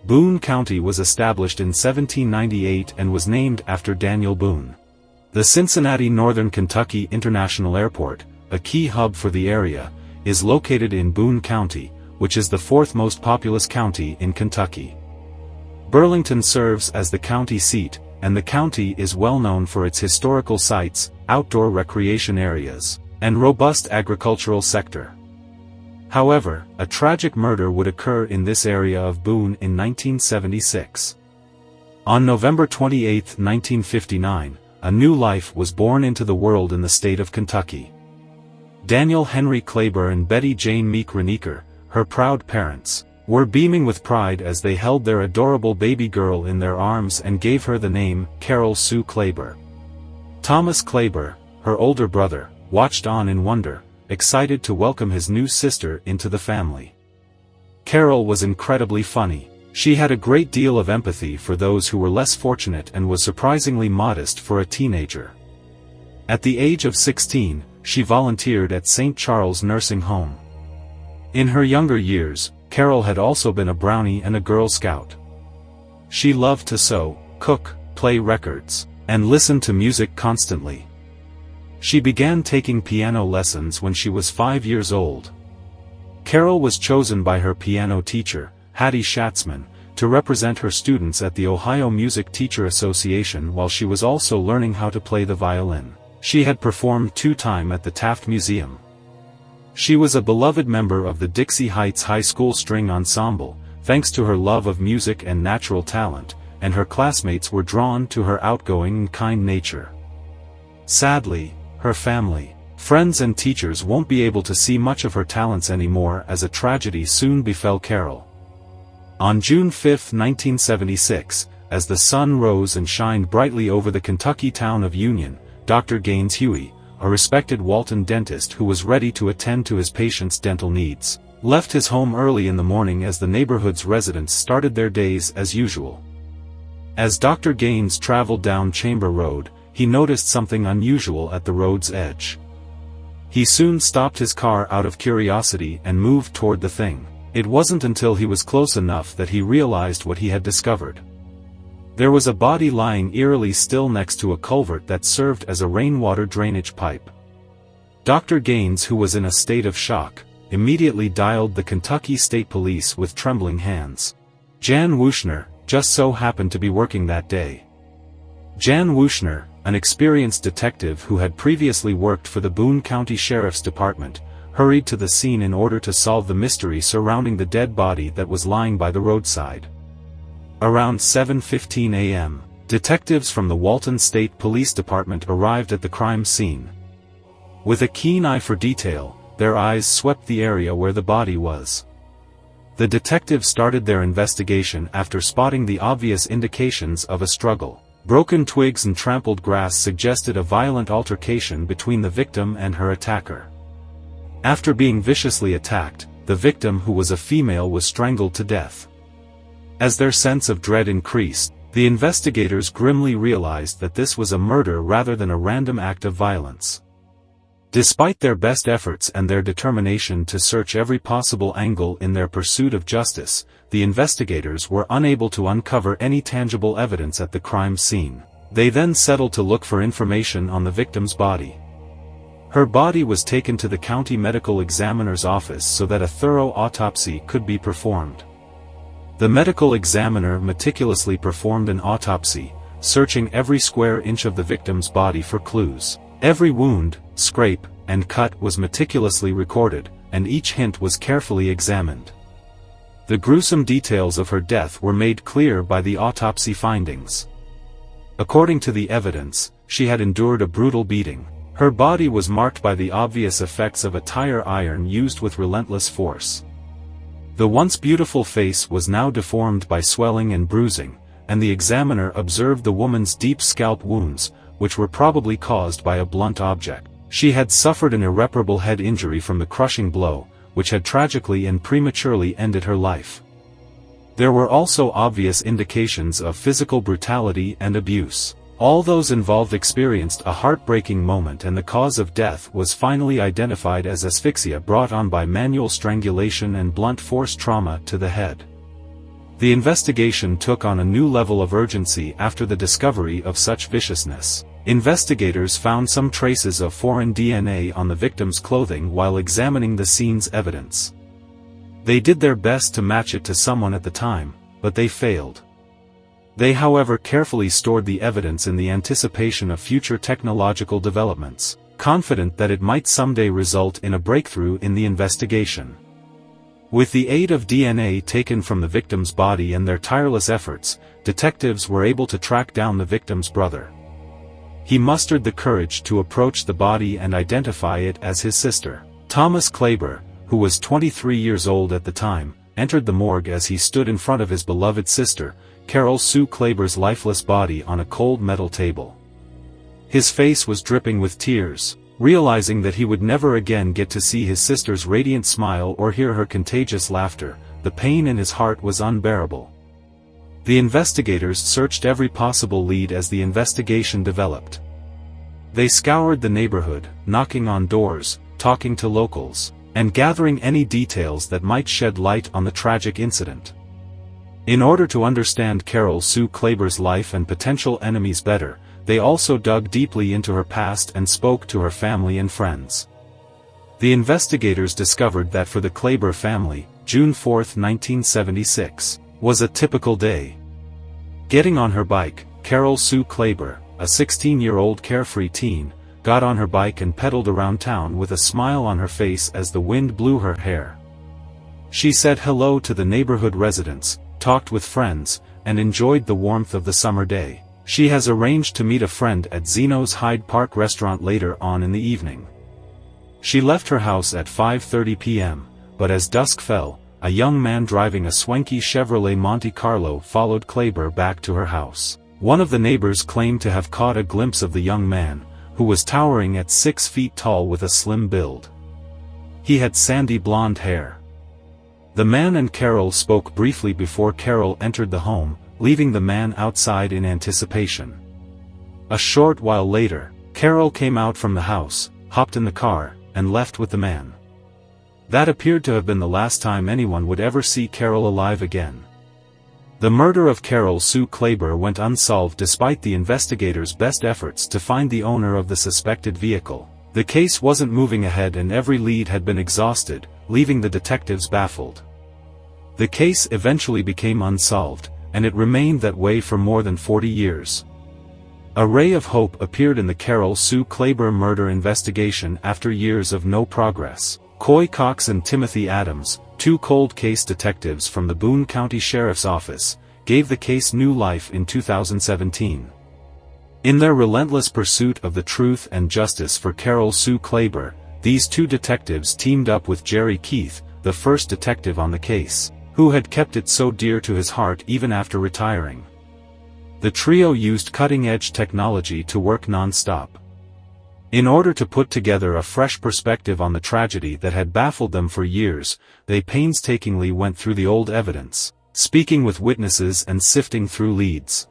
Boone County was established in 1798 and was named after Daniel Boone. The Cincinnati Northern Kentucky International Airport, a key hub for the area, is located in Boone County, which is the fourth most populous county in Kentucky. Burlington serves as the county seat, and the county is well known for its historical sites, outdoor recreation areas, and robust agricultural sector. However, a tragic murder would occur in this area of Boone in 1976. On November 28, 1959, a new life was born into the world in the state of Kentucky. Daniel Henry Klaber and Betty Jane Meek Reniker, her proud parents, were beaming with pride as they held their adorable baby girl in their arms and gave her the name Carol Sue Klaber. Thomas Klaber, her older brother, watched on in wonder, excited to welcome his new sister into the family. Carol was incredibly funny. She had a great deal of empathy for those who were less fortunate and was surprisingly modest for a teenager. At the age of 16, she volunteered at St. Charles Nursing Home. In her younger years, Carol had also been a Brownie and a Girl Scout. She loved to sew, cook, play records, and listen to music constantly. She began taking piano lessons when she was 5 years old. Carol was chosen by her piano teacher, Hattie Schatzman, to represent her students at the Ohio Music Teacher Association while she was also learning how to play the violin. She had performed 2 times at the Taft Museum. She was a beloved member of the Dixie Heights High School String Ensemble, thanks to her love of music and natural talent, and her classmates were drawn to her outgoing and kind nature. Sadly, her family, friends and teachers won't be able to see much of her talents anymore as a tragedy soon befell Carol. On June 5, 1976, as the sun rose and shined brightly over the Kentucky town of Union. Dr. Gaines Huey, a respected Walton dentist who was ready to attend to his patients' dental needs, left his home early in the morning as the neighborhood's residents started their days as usual. As Dr. Gaines traveled down Chamber Road, he noticed something unusual at the road's edge. He soon stopped his car out of curiosity and moved toward the thing. It wasn't until he was close enough that he realized what he had discovered. There was a body lying eerily still next to a culvert that served as a rainwater drainage pipe. Dr. Gaines, who was in a state of shock, immediately dialed the Kentucky State Police with trembling hands. Jan Wuchner just so happened to be working that day. Jan Wuchner, an experienced detective who had previously worked for the Boone County Sheriff's Department, hurried to the scene in order to solve the mystery surrounding the dead body that was lying by the roadside. Around 7:15 a.m., detectives from the Walton State Police Department arrived at the crime scene. With a keen eye for detail, their eyes swept the area where the body was. The detectives started their investigation after spotting the obvious indications of a struggle. Broken twigs and trampled grass suggested a violent altercation between the victim and her attacker. After being viciously attacked, the victim, who was a female, was strangled to death. As their sense of dread increased, the investigators grimly realized that this was a murder rather than a random act of violence. Despite their best efforts and their determination to search every possible angle in their pursuit of justice, the investigators were unable to uncover any tangible evidence at the crime scene. They then settled to look for information on the victim's body. Her body was taken to the county medical examiner's office so that a thorough autopsy could be performed. The medical examiner meticulously performed an autopsy, searching every square inch of the victim's body for clues. Every wound, scrape, and cut was meticulously recorded, and each hint was carefully examined. The gruesome details of her death were made clear by the autopsy findings. According to the evidence, she had endured a brutal beating. Her body was marked by the obvious effects of a tire iron used with relentless force. The once beautiful face was now deformed by swelling and bruising, and the examiner observed the woman's deep scalp wounds, which were probably caused by a blunt object. She had suffered an irreparable head injury from the crushing blow, which had tragically and prematurely ended her life. There were also obvious indications of physical brutality and abuse. All those involved experienced a heartbreaking moment, and the cause of death was finally identified as asphyxia brought on by manual strangulation and blunt force trauma to the head. The investigation took on a new level of urgency after the discovery of such viciousness. Investigators found some traces of foreign DNA on the victim's clothing while examining the scene's evidence. They did their best to match it to someone at the time, but they failed. They, however, carefully stored the evidence in the anticipation of future technological developments, confident that it might someday result in a breakthrough in the investigation. With the aid of DNA taken from the victim's body and their tireless efforts, detectives were able to track down the victim's brother. He mustered the courage to approach the body and identify it as his sister. Thomas Klaber, who was 23 years old at the time, entered the morgue as he stood in front of his beloved sister, Carol Sue Klaber's lifeless body on a cold metal table. His face was dripping with tears. Realizing that he would never again get to see his sister's radiant smile or hear her contagious laughter, the pain in his heart was unbearable. The investigators searched every possible lead as the investigation developed. They scoured the neighborhood, knocking on doors, talking to locals, and gathering any details that might shed light on the tragic incident. In order to understand Carol Sue Klaber's life and potential enemies better, they also dug deeply into her past and spoke to her family and friends. The investigators discovered that for the Klaber family, June 4, 1976, was a typical day. Getting on her bike, Carol Sue Klaber, a 16-year-old carefree teen, got on her bike and pedaled around town with a smile on her face as the wind blew her hair. She said hello to the neighborhood residents, talked with friends, and enjoyed the warmth of the summer day. She has arranged to meet a friend at Zeno's Hyde Park restaurant later on in the evening. She left her house at 5:30 p.m., but as dusk fell, a young man driving a swanky Chevrolet Monte Carlo followed Klaber back to her house. One of the neighbors claimed to have caught a glimpse of the young man, who was towering at 6 feet tall with a slim build. He had sandy blonde hair. The man and Carol spoke briefly before Carol entered the home, leaving the man outside in anticipation. A short while later, Carol came out from the house, hopped in the car, and left with the man. That appeared to have been the last time anyone would ever see Carol alive again. The murder of Carol Sue Klaber went unsolved despite the investigators' best efforts to find the owner of the suspected vehicle. The case wasn't moving ahead and every lead had been exhausted, leaving the detectives baffled. The case eventually became unsolved, and it remained that way for more than 40 years. A ray of hope appeared in the Carol Sue Klaber murder investigation after years of no progress. Coy Cox and Timothy Adams, two cold case detectives from the Boone County Sheriff's Office, gave the case new life in 2017. In their relentless pursuit of the truth and justice for Carol Sue Klaber, these two detectives teamed up with Jerry Keith, the first detective on the case, who had kept it so dear to his heart even after retiring. The trio used cutting-edge technology to work non-stop. In order to put together a fresh perspective on the tragedy that had baffled them for years, they painstakingly went through the old evidence, speaking with witnesses and sifting through leads.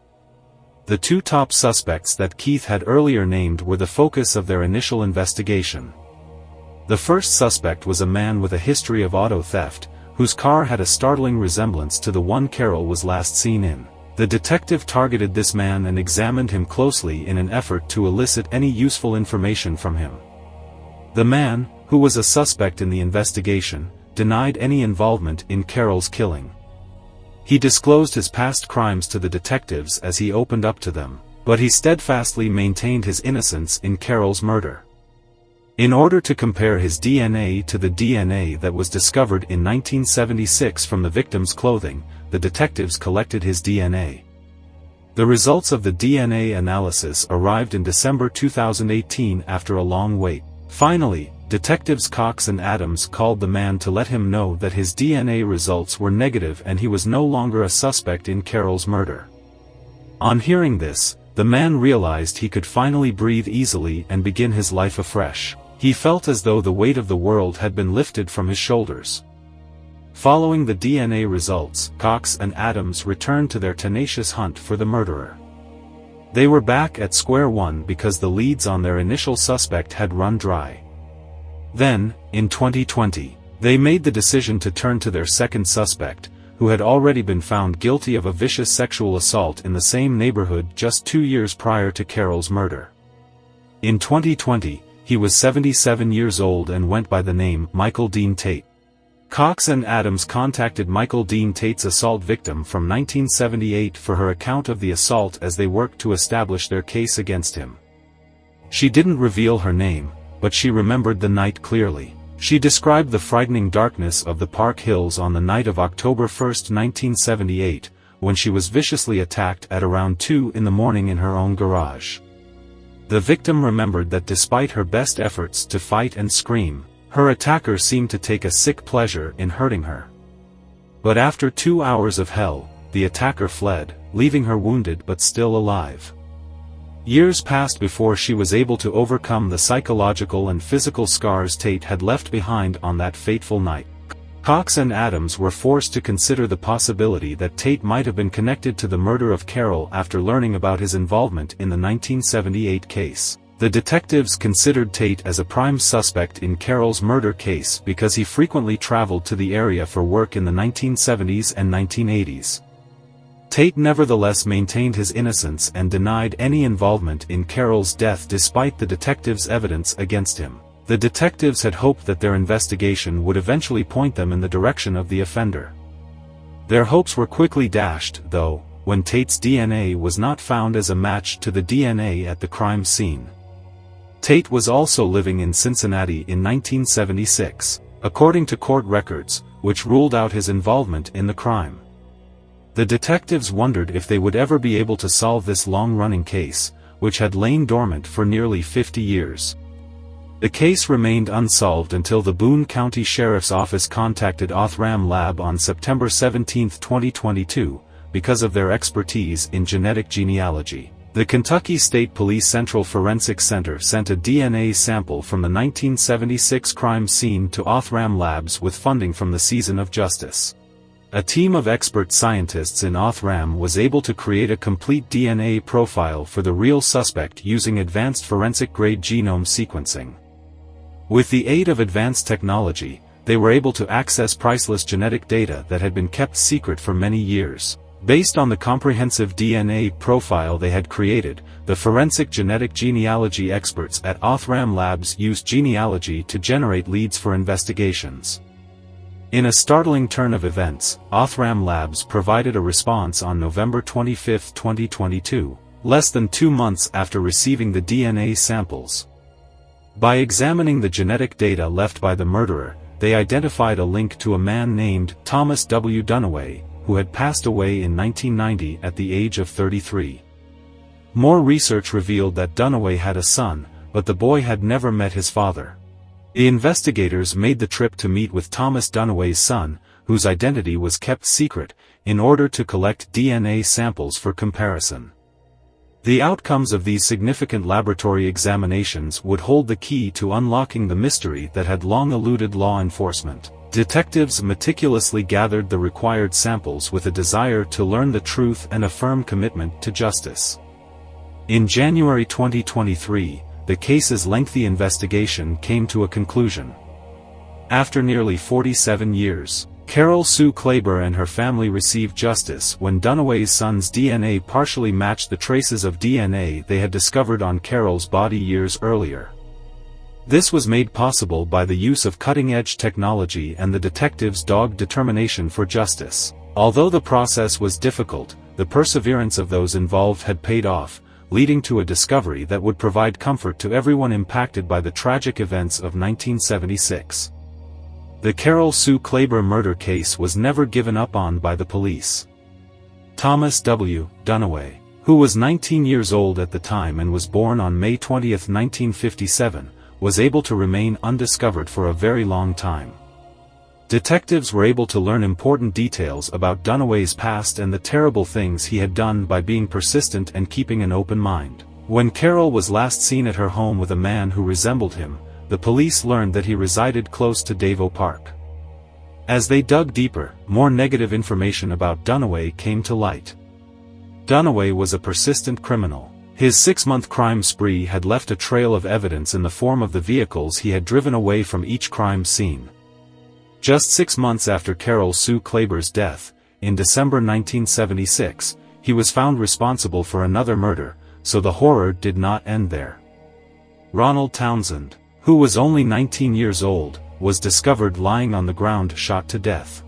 The two top suspects that Keith had earlier named were the focus of their initial investigation. The first suspect was a man with a history of auto theft, whose car had a startling resemblance to the one Carol was last seen in. The detective targeted this man and examined him closely in an effort to elicit any useful information from him. The man, who was a suspect in the investigation, denied any involvement in Carol's killing. He disclosed his past crimes to the detectives as he opened up to them, but he steadfastly maintained his innocence in Carol's murder. In order to compare his DNA to the DNA that was discovered in 1976 from the victim's clothing, the detectives collected his DNA. The results of the DNA analysis arrived in December 2018 after a long wait. Finally, detectives Cox and Adams called the man to let him know that his DNA results were negative and he was no longer a suspect in Carol's murder. On hearing this, the man realized he could finally breathe easily and begin his life afresh. He felt as though the weight of the world had been lifted from his shoulders. Following the DNA results, Cox and Adams returned to their tenacious hunt for the murderer. They were back at square one because the leads on their initial suspect had run dry. Then, in 2020, they made the decision to turn to their second suspect, who had already been found guilty of a vicious sexual assault in the same neighborhood just 2 years prior to Carol's murder. In 2020, he was 77 years old and went by the name Michael Dean Tate. Cox and Adams contacted Michael Dean Tate's assault victim from 1978 for her account of the assault as they worked to establish their case against him. She didn't reveal her name, but she remembered the night clearly. She described the frightening darkness of the Park Hills on the night of October 1, 1978, when she was viciously attacked at around 2 in the morning in her own garage. The victim remembered that despite her best efforts to fight and scream, her attacker seemed to take a sick pleasure in hurting her. But after 2 hours of hell, the attacker fled, leaving her wounded but still alive. Years passed before she was able to overcome the psychological and physical scars Tate had left behind on that fateful night. Cox and Adams were forced to consider the possibility that Tate might have been connected to the murder of Carol after learning about his involvement in the 1978 case. The detectives considered Tate as a prime suspect in Carol's murder case because he frequently traveled to the area for work in the 1970s and 1980s. Tate nevertheless maintained his innocence and denied any involvement in Carol's death despite the detectives' evidence against him. The detectives had hoped that their investigation would eventually point them in the direction of the offender. Their hopes were quickly dashed, though, when Tate's DNA was not found as a match to the DNA at the crime scene. Tate was also living in Cincinnati in 1976, according to court records, which ruled out his involvement in the crime. The detectives wondered if they would ever be able to solve this long-running case, which had lain dormant for nearly 50 years. The case remained unsolved until the Boone County Sheriff's Office contacted Othram Lab on September 17, 2022, because of their expertise in genetic genealogy. The Kentucky State Police Central Forensic Center sent a DNA sample from the 1976 crime scene to Othram Labs with funding from the Season of Justice. A team of expert scientists in Othram was able to create a complete DNA profile for the real suspect using advanced forensic-grade genome sequencing. With the aid of advanced technology, they were able to access priceless genetic data that had been kept secret for many years. Based on the comprehensive DNA profile they had created, the forensic genetic genealogy experts at Othram Labs used genealogy to generate leads for investigations. In a startling turn of events, Othram Labs provided a response on November 25, 2022, less than 2 months after receiving the DNA samples. By examining the genetic data left by the murderer, they identified a link to a man named Thomas W. Dunaway, who had passed away in 1990 at the age of 33. More research revealed that Dunaway had a son, but the boy had never met his father. The investigators made the trip to meet with Thomas Dunaway's son, whose identity was kept secret, in order to collect DNA samples for comparison. The outcomes of these significant laboratory examinations would hold the key to unlocking the mystery that had long eluded law enforcement. Detectives meticulously gathered the required samples with a desire to learn the truth and a firm commitment to justice. In January 2023, the case's lengthy investigation came to a conclusion. After nearly 47 years, Carol Sue Klaber and her family received justice when Dunaway's son's DNA partially matched the traces of DNA they had discovered on Carol's body years earlier. This was made possible by the use of cutting-edge technology and the detectives' dogged determination for justice. Although the process was difficult, the perseverance of those involved had paid off, leading to a discovery that would provide comfort to everyone impacted by the tragic events of 1976. The Carol Sue Klaber murder case was never given up on by the police. Thomas W. Dunaway, who was 19 years old at the time and was born on May 20, 1957, was able to remain undiscovered for a very long time. Detectives were able to learn important details about Dunaway's past and the terrible things he had done by being persistent and keeping an open mind. When Carol was last seen at her home with a man who resembled him, the police learned that he resided close to Devo Park. As they dug deeper, more negative information about Dunaway came to light. Dunaway was a persistent criminal. His 6-month crime spree had left a trail of evidence in the form of the vehicles he had driven away from each crime scene. Just 6 months after Carol Sue Klaber's death, in December 1976, he was found responsible for another murder, so the horror did not end there. Ronald Townsend, who was only 19 years old, was discovered lying on the ground shot to death.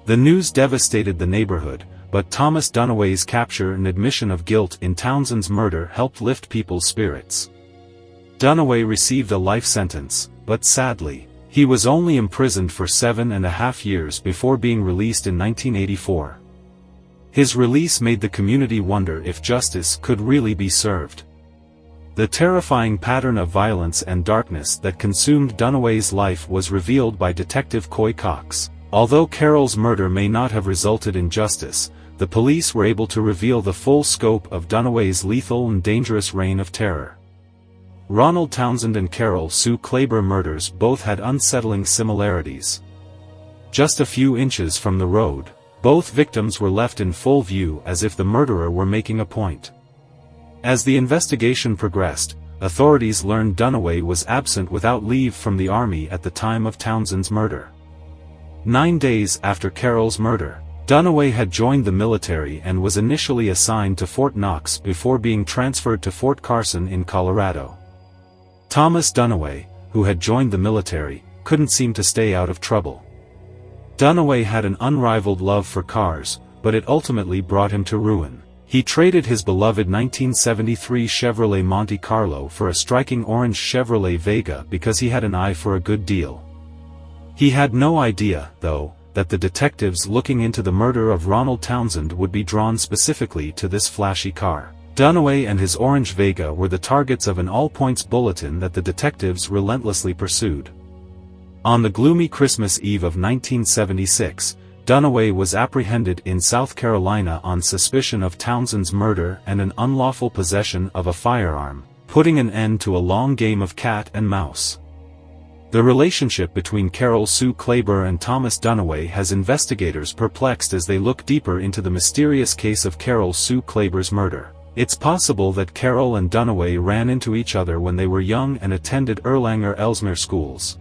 The news devastated the neighborhood, but Thomas Dunaway's capture and admission of guilt in Townsend's murder helped lift people's spirits. Dunaway received a life sentence, but sadly, he was only imprisoned for 7.5 years before being released in 1984. His release made the community wonder if justice could really be served. The terrifying pattern of violence and darkness that consumed Dunaway's life was revealed by Detective Coy Cox. Although Carol's murder may not have resulted in justice, the police were able to reveal the full scope of Dunaway's lethal and dangerous reign of terror. Ronald Townsend and Carol Sue Klaber murders both had unsettling similarities. Just a few inches from the road, both victims were left in full view as if the murderer were making a point. As the investigation progressed, authorities learned Dunaway was absent without leave from the army at the time of Townsend's murder. 9 days after Carol's murder, Dunaway had joined the military and was initially assigned to Fort Knox before being transferred to Fort Carson in Colorado. Thomas Dunaway, who had joined the military, couldn't seem to stay out of trouble. Dunaway had an unrivaled love for cars, but it ultimately brought him to ruin. He traded his beloved 1973 Chevrolet Monte Carlo for a striking orange Chevrolet Vega because he had an eye for a good deal. He had no idea, though, that the detectives looking into the murder of Ronald Townsend would be drawn specifically to this flashy car. Dunaway and his orange Vega were the targets of an all-points bulletin that the detectives relentlessly pursued. On the gloomy Christmas Eve of 1976, Dunaway was apprehended in South Carolina on suspicion of Townsend's murder and an unlawful possession of a firearm, putting an end to a long game of cat and mouse. The relationship between Carol Sue Klaber and Thomas Dunaway has investigators perplexed as they look deeper into the mysterious case of Carol Sue Klaber's murder. It's possible that Carol and Dunaway ran into each other when they were young and attended Erlanger-Ellesmere schools.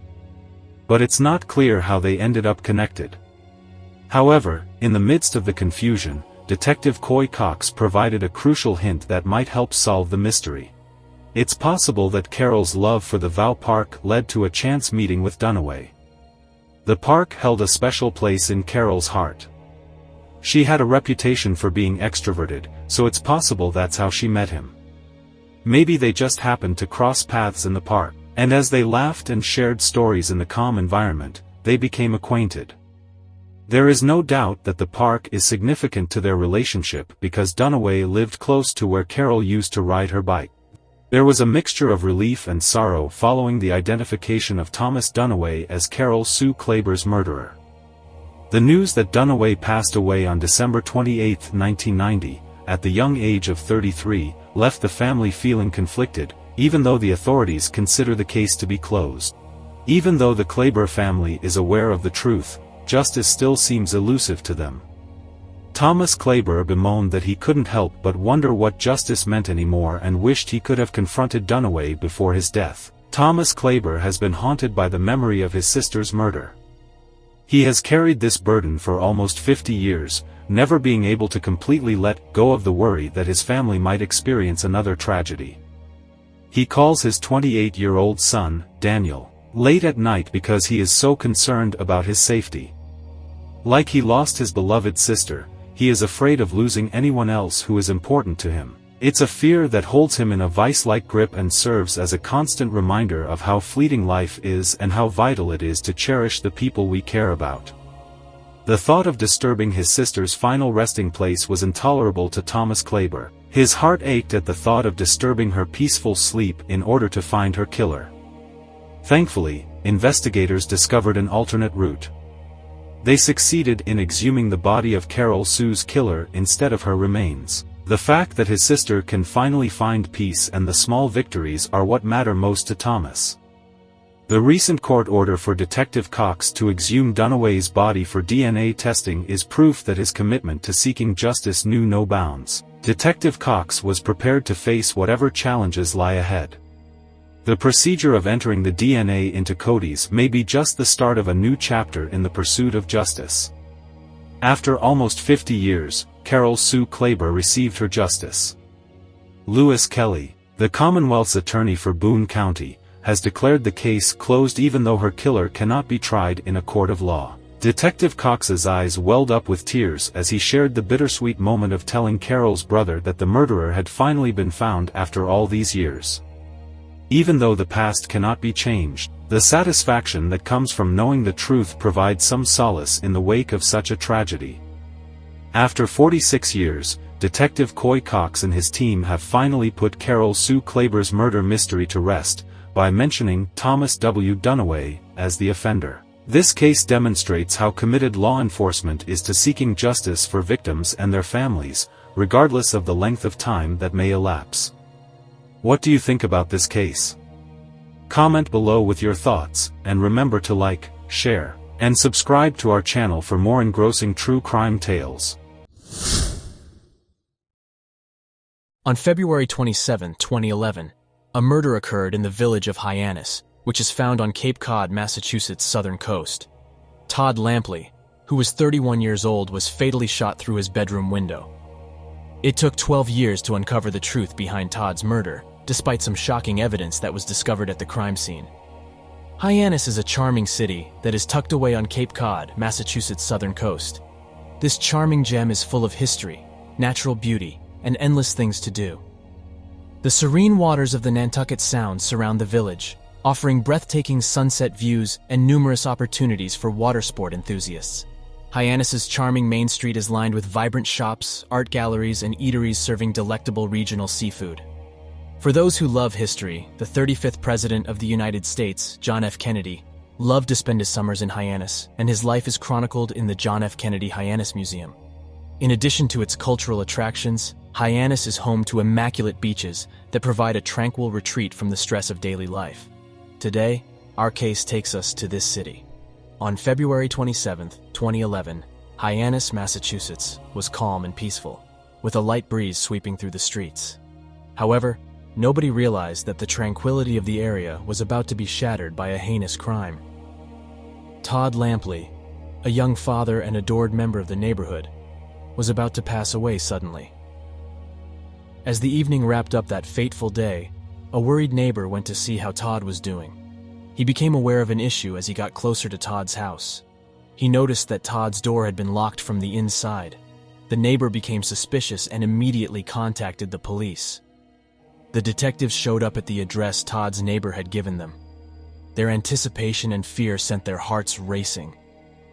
But it's not clear how they ended up connected. However, in the midst of the confusion, Detective Coy Cox provided a crucial hint that might help solve the mystery. It's possible that Carol's love for the Vow Park led to a chance meeting with Dunaway. The park held a special place in Carol's heart. She had a reputation for being extroverted, so it's possible that's how she met him. Maybe they just happened to cross paths in the park, and as they laughed and shared stories in the calm environment, they became acquainted. There is no doubt that the park is significant to their relationship because Dunaway lived close to where Carol used to ride her bike. There was a mixture of relief and sorrow following the identification of Thomas Dunaway as Carol Sue Klaber's murderer. The news that Dunaway passed away on December 28, 1990, at the young age of 33, left the family feeling conflicted, even though the authorities consider the case to be closed. Even though the Klaber family is aware of the truth, justice still seems elusive to them. Thomas Klaber bemoaned that he couldn't help but wonder what justice meant anymore and wished he could have confronted Dunaway before his death. Thomas Klaber has been haunted by the memory of his sister's murder. He has carried this burden for almost 50 years, never being able to completely let go of the worry that his family might experience another tragedy. He calls his 28-year-old son, Daniel, late at night because he is so concerned about his safety. Like he lost his beloved sister, he is afraid of losing anyone else who is important to him. It's a fear that holds him in a vice-like grip and serves as a constant reminder of how fleeting life is and how vital it is to cherish the people we care about. The thought of disturbing his sister's final resting place was intolerable to Thomas Klaber. His heart ached at the thought of disturbing her peaceful sleep in order to find her killer. Thankfully, investigators discovered an alternate route. They succeeded in exhuming the body of Carol Sue's killer instead of her remains. The fact that his sister can finally find peace and the small victories are what matter most to Thomas. The recent court order for Detective Cox to exhume Dunaway's body for DNA testing is proof that his commitment to seeking justice knew no bounds. Detective Cox was prepared to face whatever challenges lie ahead. The procedure of entering the DNA into Cody's may be just the start of a new chapter in the pursuit of justice. After almost 50 years, Carol Sue Klaber received her justice. Lewis Kelly, the Commonwealth's attorney for Boone County, has declared the case closed even though her killer cannot be tried in a court of law. Detective Cox's eyes welled up with tears as he shared the bittersweet moment of telling Carol's brother that the murderer had finally been found after all these years. Even though the past cannot be changed, the satisfaction that comes from knowing the truth provides some solace in the wake of such a tragedy. After 46 years, Detective Coy Cox and his team have finally put Carol Sue Klaber's murder mystery to rest, by mentioning Thomas W. Dunaway as the offender. This case demonstrates how committed law enforcement is to seeking justice for victims and their families, regardless of the length of time that may elapse. What do you think about this case? Comment below with your thoughts, and remember to like, share, and subscribe to our channel for more engrossing true crime tales. On February 27, 2011, a murder occurred in the village of Hyannis, which is found on Cape Cod, Massachusetts' southern coast. Todd Lampley, who was 31 years old, was fatally shot through his bedroom window. It took 12 years to uncover the truth behind Todd's murder, despite some shocking evidence that was discovered at the crime scene. Hyannis is a charming city that is tucked away on Cape Cod, Massachusetts' southern coast. This charming gem is full of history, natural beauty, and endless things to do. The serene waters of the Nantucket Sound surround the village, offering breathtaking sunset views and numerous opportunities for water sport enthusiasts. Hyannis's charming main street is lined with vibrant shops, art galleries, and eateries serving delectable regional seafood. For those who love history, the 35th President of the United States, John F. Kennedy, loved to spend his summers in Hyannis, and his life is chronicled in the John F. Kennedy Hyannis Museum. In addition to its cultural attractions, Hyannis is home to immaculate beaches that provide a tranquil retreat from the stress of daily life. Today, our case takes us to this city. On February 27, 2011, Hyannis, Massachusetts, was calm and peaceful, with a light breeze sweeping through the streets. However, nobody realized that the tranquility of the area was about to be shattered by a heinous crime. Todd Lampley, a young father and adored member of the neighborhood, was about to pass away suddenly. As the evening wrapped up that fateful day, a worried neighbor went to see how Todd was doing. He became aware of an issue as he got closer to Todd's house. He noticed that Todd's door had been locked from the inside. The neighbor became suspicious and immediately contacted the police. The detectives showed up at the address Todd's neighbor had given them. Their anticipation and fear sent their hearts racing.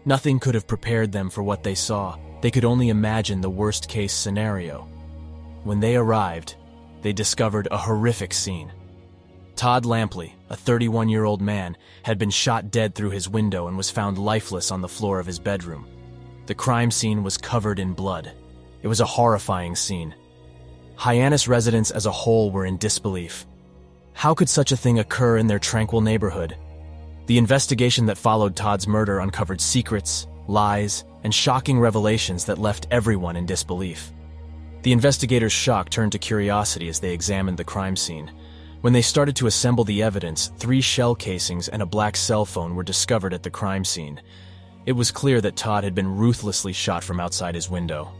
Nothing could have prepared them for what they saw. They could only imagine the worst-case scenario. When they arrived, they discovered a horrific scene. Todd Lampley, a 31-year-old man, had been shot dead through his window and was found lifeless on the floor of his bedroom. The crime scene was covered in blood. It was a horrifying scene. Hyannis residents as a whole were in disbelief. How could such a thing occur in their tranquil neighborhood? The investigation that followed Todd's murder uncovered secrets, lies, and shocking revelations that left everyone in disbelief. The investigators' shock turned to curiosity as they examined the crime scene. When they started to assemble the evidence, 3 shell casings and a black cell phone were discovered at the crime scene. It was clear that Todd had been ruthlessly shot from outside his window.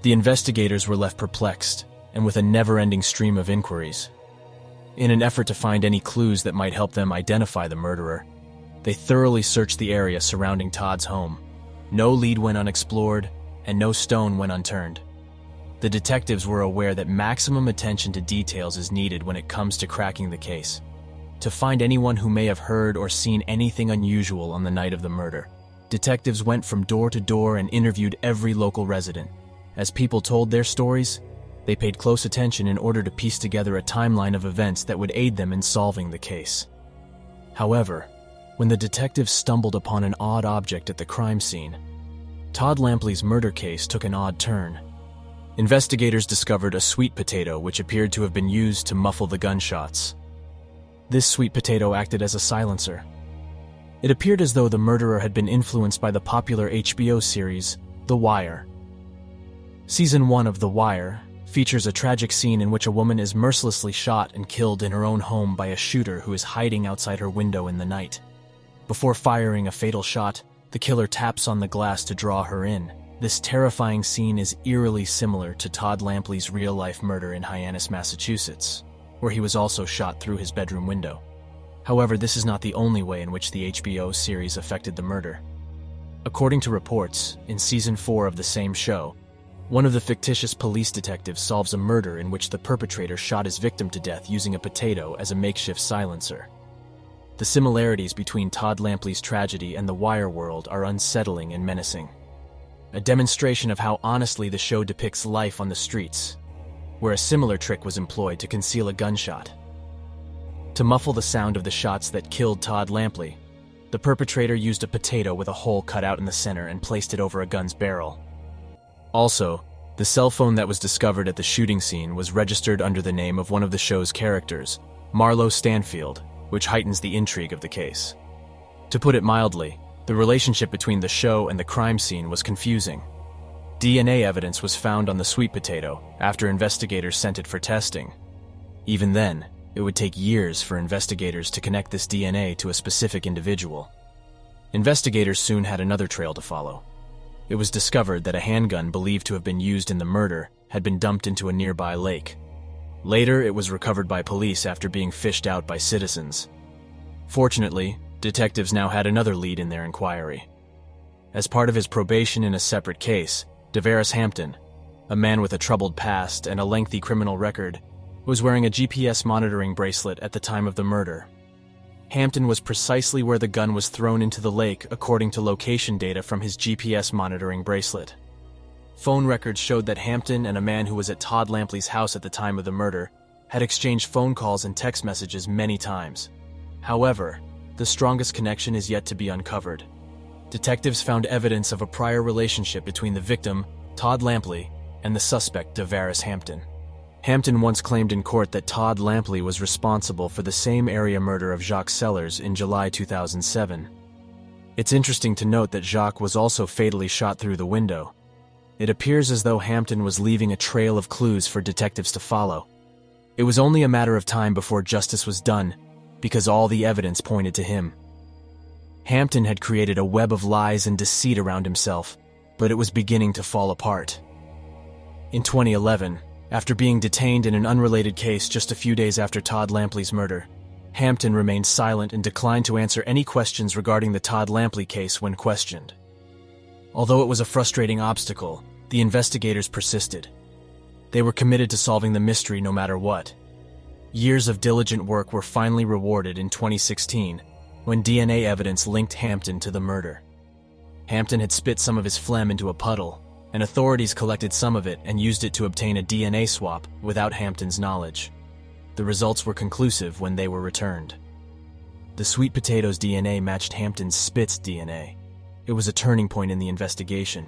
The investigators were left perplexed and with a never-ending stream of inquiries. In an effort to find any clues that might help them identify the murderer, they thoroughly searched the area surrounding Todd's home. No lead went unexplored, and no stone went unturned. The detectives were aware that maximum attention to details is needed when it comes to cracking the case. To find anyone who may have heard or seen anything unusual on the night of the murder, detectives went from door to door and interviewed every local resident. As people told their stories, they paid close attention in order to piece together a timeline of events that would aid them in solving the case. However, when the detectives stumbled upon an odd object at the crime scene, Todd Lampley's murder case took an odd turn. Investigators discovered a sweet potato which appeared to have been used to muffle the gunshots. This sweet potato acted as a silencer. It appeared as though the murderer had been influenced by the popular HBO series, The Wire. Season 1 of The Wire features a tragic scene in which a woman is mercilessly shot and killed in her own home by a shooter who is hiding outside her window in the night. Before firing a fatal shot, the killer taps on the glass to draw her in. This terrifying scene is eerily similar to Todd Lampley's real-life murder in Hyannis, Massachusetts, where he was also shot through his bedroom window. However, this is not the only way in which the HBO series affected the murder. According to reports, in Season 4 of the same show, one of the fictitious police detectives solves a murder in which the perpetrator shot his victim to death using a potato as a makeshift silencer. The similarities between Todd Lampley's tragedy and the Wire world are unsettling and menacing. A demonstration of how honestly the show depicts life on the streets, where a similar trick was employed to conceal a gunshot. To muffle the sound of the shots that killed Todd Lampley, the perpetrator used a potato with a hole cut out in the center and placed it over a gun's barrel. Also, the cell phone that was discovered at the shooting scene was registered under the name of one of the show's characters, Marlo Stanfield, which heightens the intrigue of the case. To put it mildly, the relationship between the show and the crime scene was confusing. DNA evidence was found on the sweet potato after investigators sent it for testing. Even then, it would take years for investigators to connect this DNA to a specific individual. Investigators soon had another trail to follow. It was discovered that a handgun believed to have been used in the murder had been dumped into a nearby lake. Later, it was recovered by police after being fished out by citizens. Fortunately, detectives now had another lead in their inquiry. As part of his probation in a separate case, DeVaris Hampton, a man with a troubled past and a lengthy criminal record, was wearing a GPS monitoring bracelet at the time of the murder. Hampton was precisely where the gun was thrown into the lake according to location data from his GPS monitoring bracelet. Phone records showed that Hampton and a man who was at Todd Lampley's house at the time of the murder had exchanged phone calls and text messages many times. However, the strongest connection is yet to be uncovered. Detectives found evidence of a prior relationship between the victim, Todd Lampley, and the suspect, DeVaris Hampton. Hampton once claimed in court that Todd Lampley was responsible for the same area murder of Jacques Sellers in July 2007. It's interesting to note that Jacques was also fatally shot through the window. It appears as though Hampton was leaving a trail of clues for detectives to follow. It was only a matter of time before justice was done, because all the evidence pointed to him. Hampton had created a web of lies and deceit around himself, but it was beginning to fall apart. In 2011, after being detained in an unrelated case just a few days after Todd Lampley's murder, Hampton remained silent and declined to answer any questions regarding the Todd Lampley case when questioned. Although it was a frustrating obstacle, the investigators persisted. They were committed to solving the mystery no matter what. Years of diligent work were finally rewarded in 2016, when DNA evidence linked Hampton to the murder. Hampton had spit some of his phlegm into a puddle, and authorities collected some of it and used it to obtain a DNA swap without Hampton's knowledge. The results were conclusive when they were returned. The sweet potato's DNA matched Hampton's spit's DNA. It was a turning point in the investigation.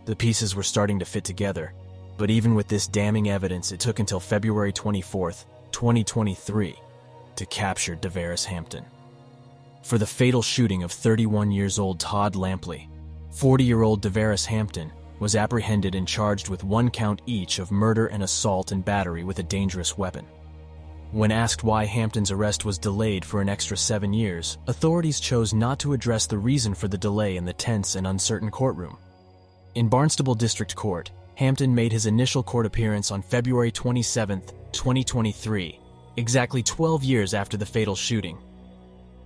The pieces were starting to fit together, but even with this damning evidence, it took until February 24th, 2023, to capture DeVaris Hampton. For the fatal shooting of 31-year-old Todd Lampley, 40-year-old DeVaris Hampton was apprehended and charged with 1 count each of murder and assault and battery with a dangerous weapon. When asked why Hampton's arrest was delayed for an extra 7 years, authorities chose not to address the reason for the delay in the tense and uncertain courtroom. In Barnstable District Court, Hampton made his initial court appearance on February 27, 2023, exactly 12 years after the fatal shooting.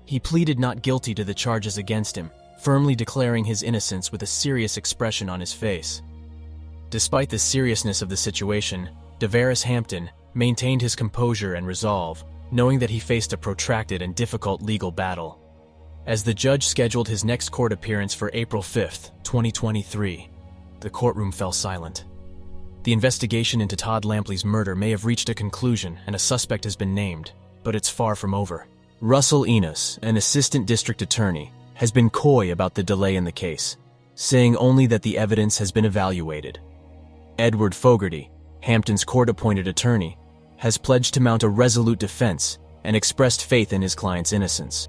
He pleaded not guilty to the charges against him, firmly declaring his innocence with a serious expression on his face. Despite the seriousness of the situation, DeVaris Hampton maintained his composure and resolve, knowing that he faced a protracted and difficult legal battle. As the judge scheduled his next court appearance for April 5, 2023, the courtroom fell silent. The investigation into Todd Lampley's murder may have reached a conclusion and a suspect has been named, but it's far from over. Russell Enos, an assistant district attorney, has been coy about the delay in the case, saying only that the evidence has been evaluated. Edward Fogarty, Hampton's court-appointed attorney, has pledged to mount a resolute defense and expressed faith in his client's innocence.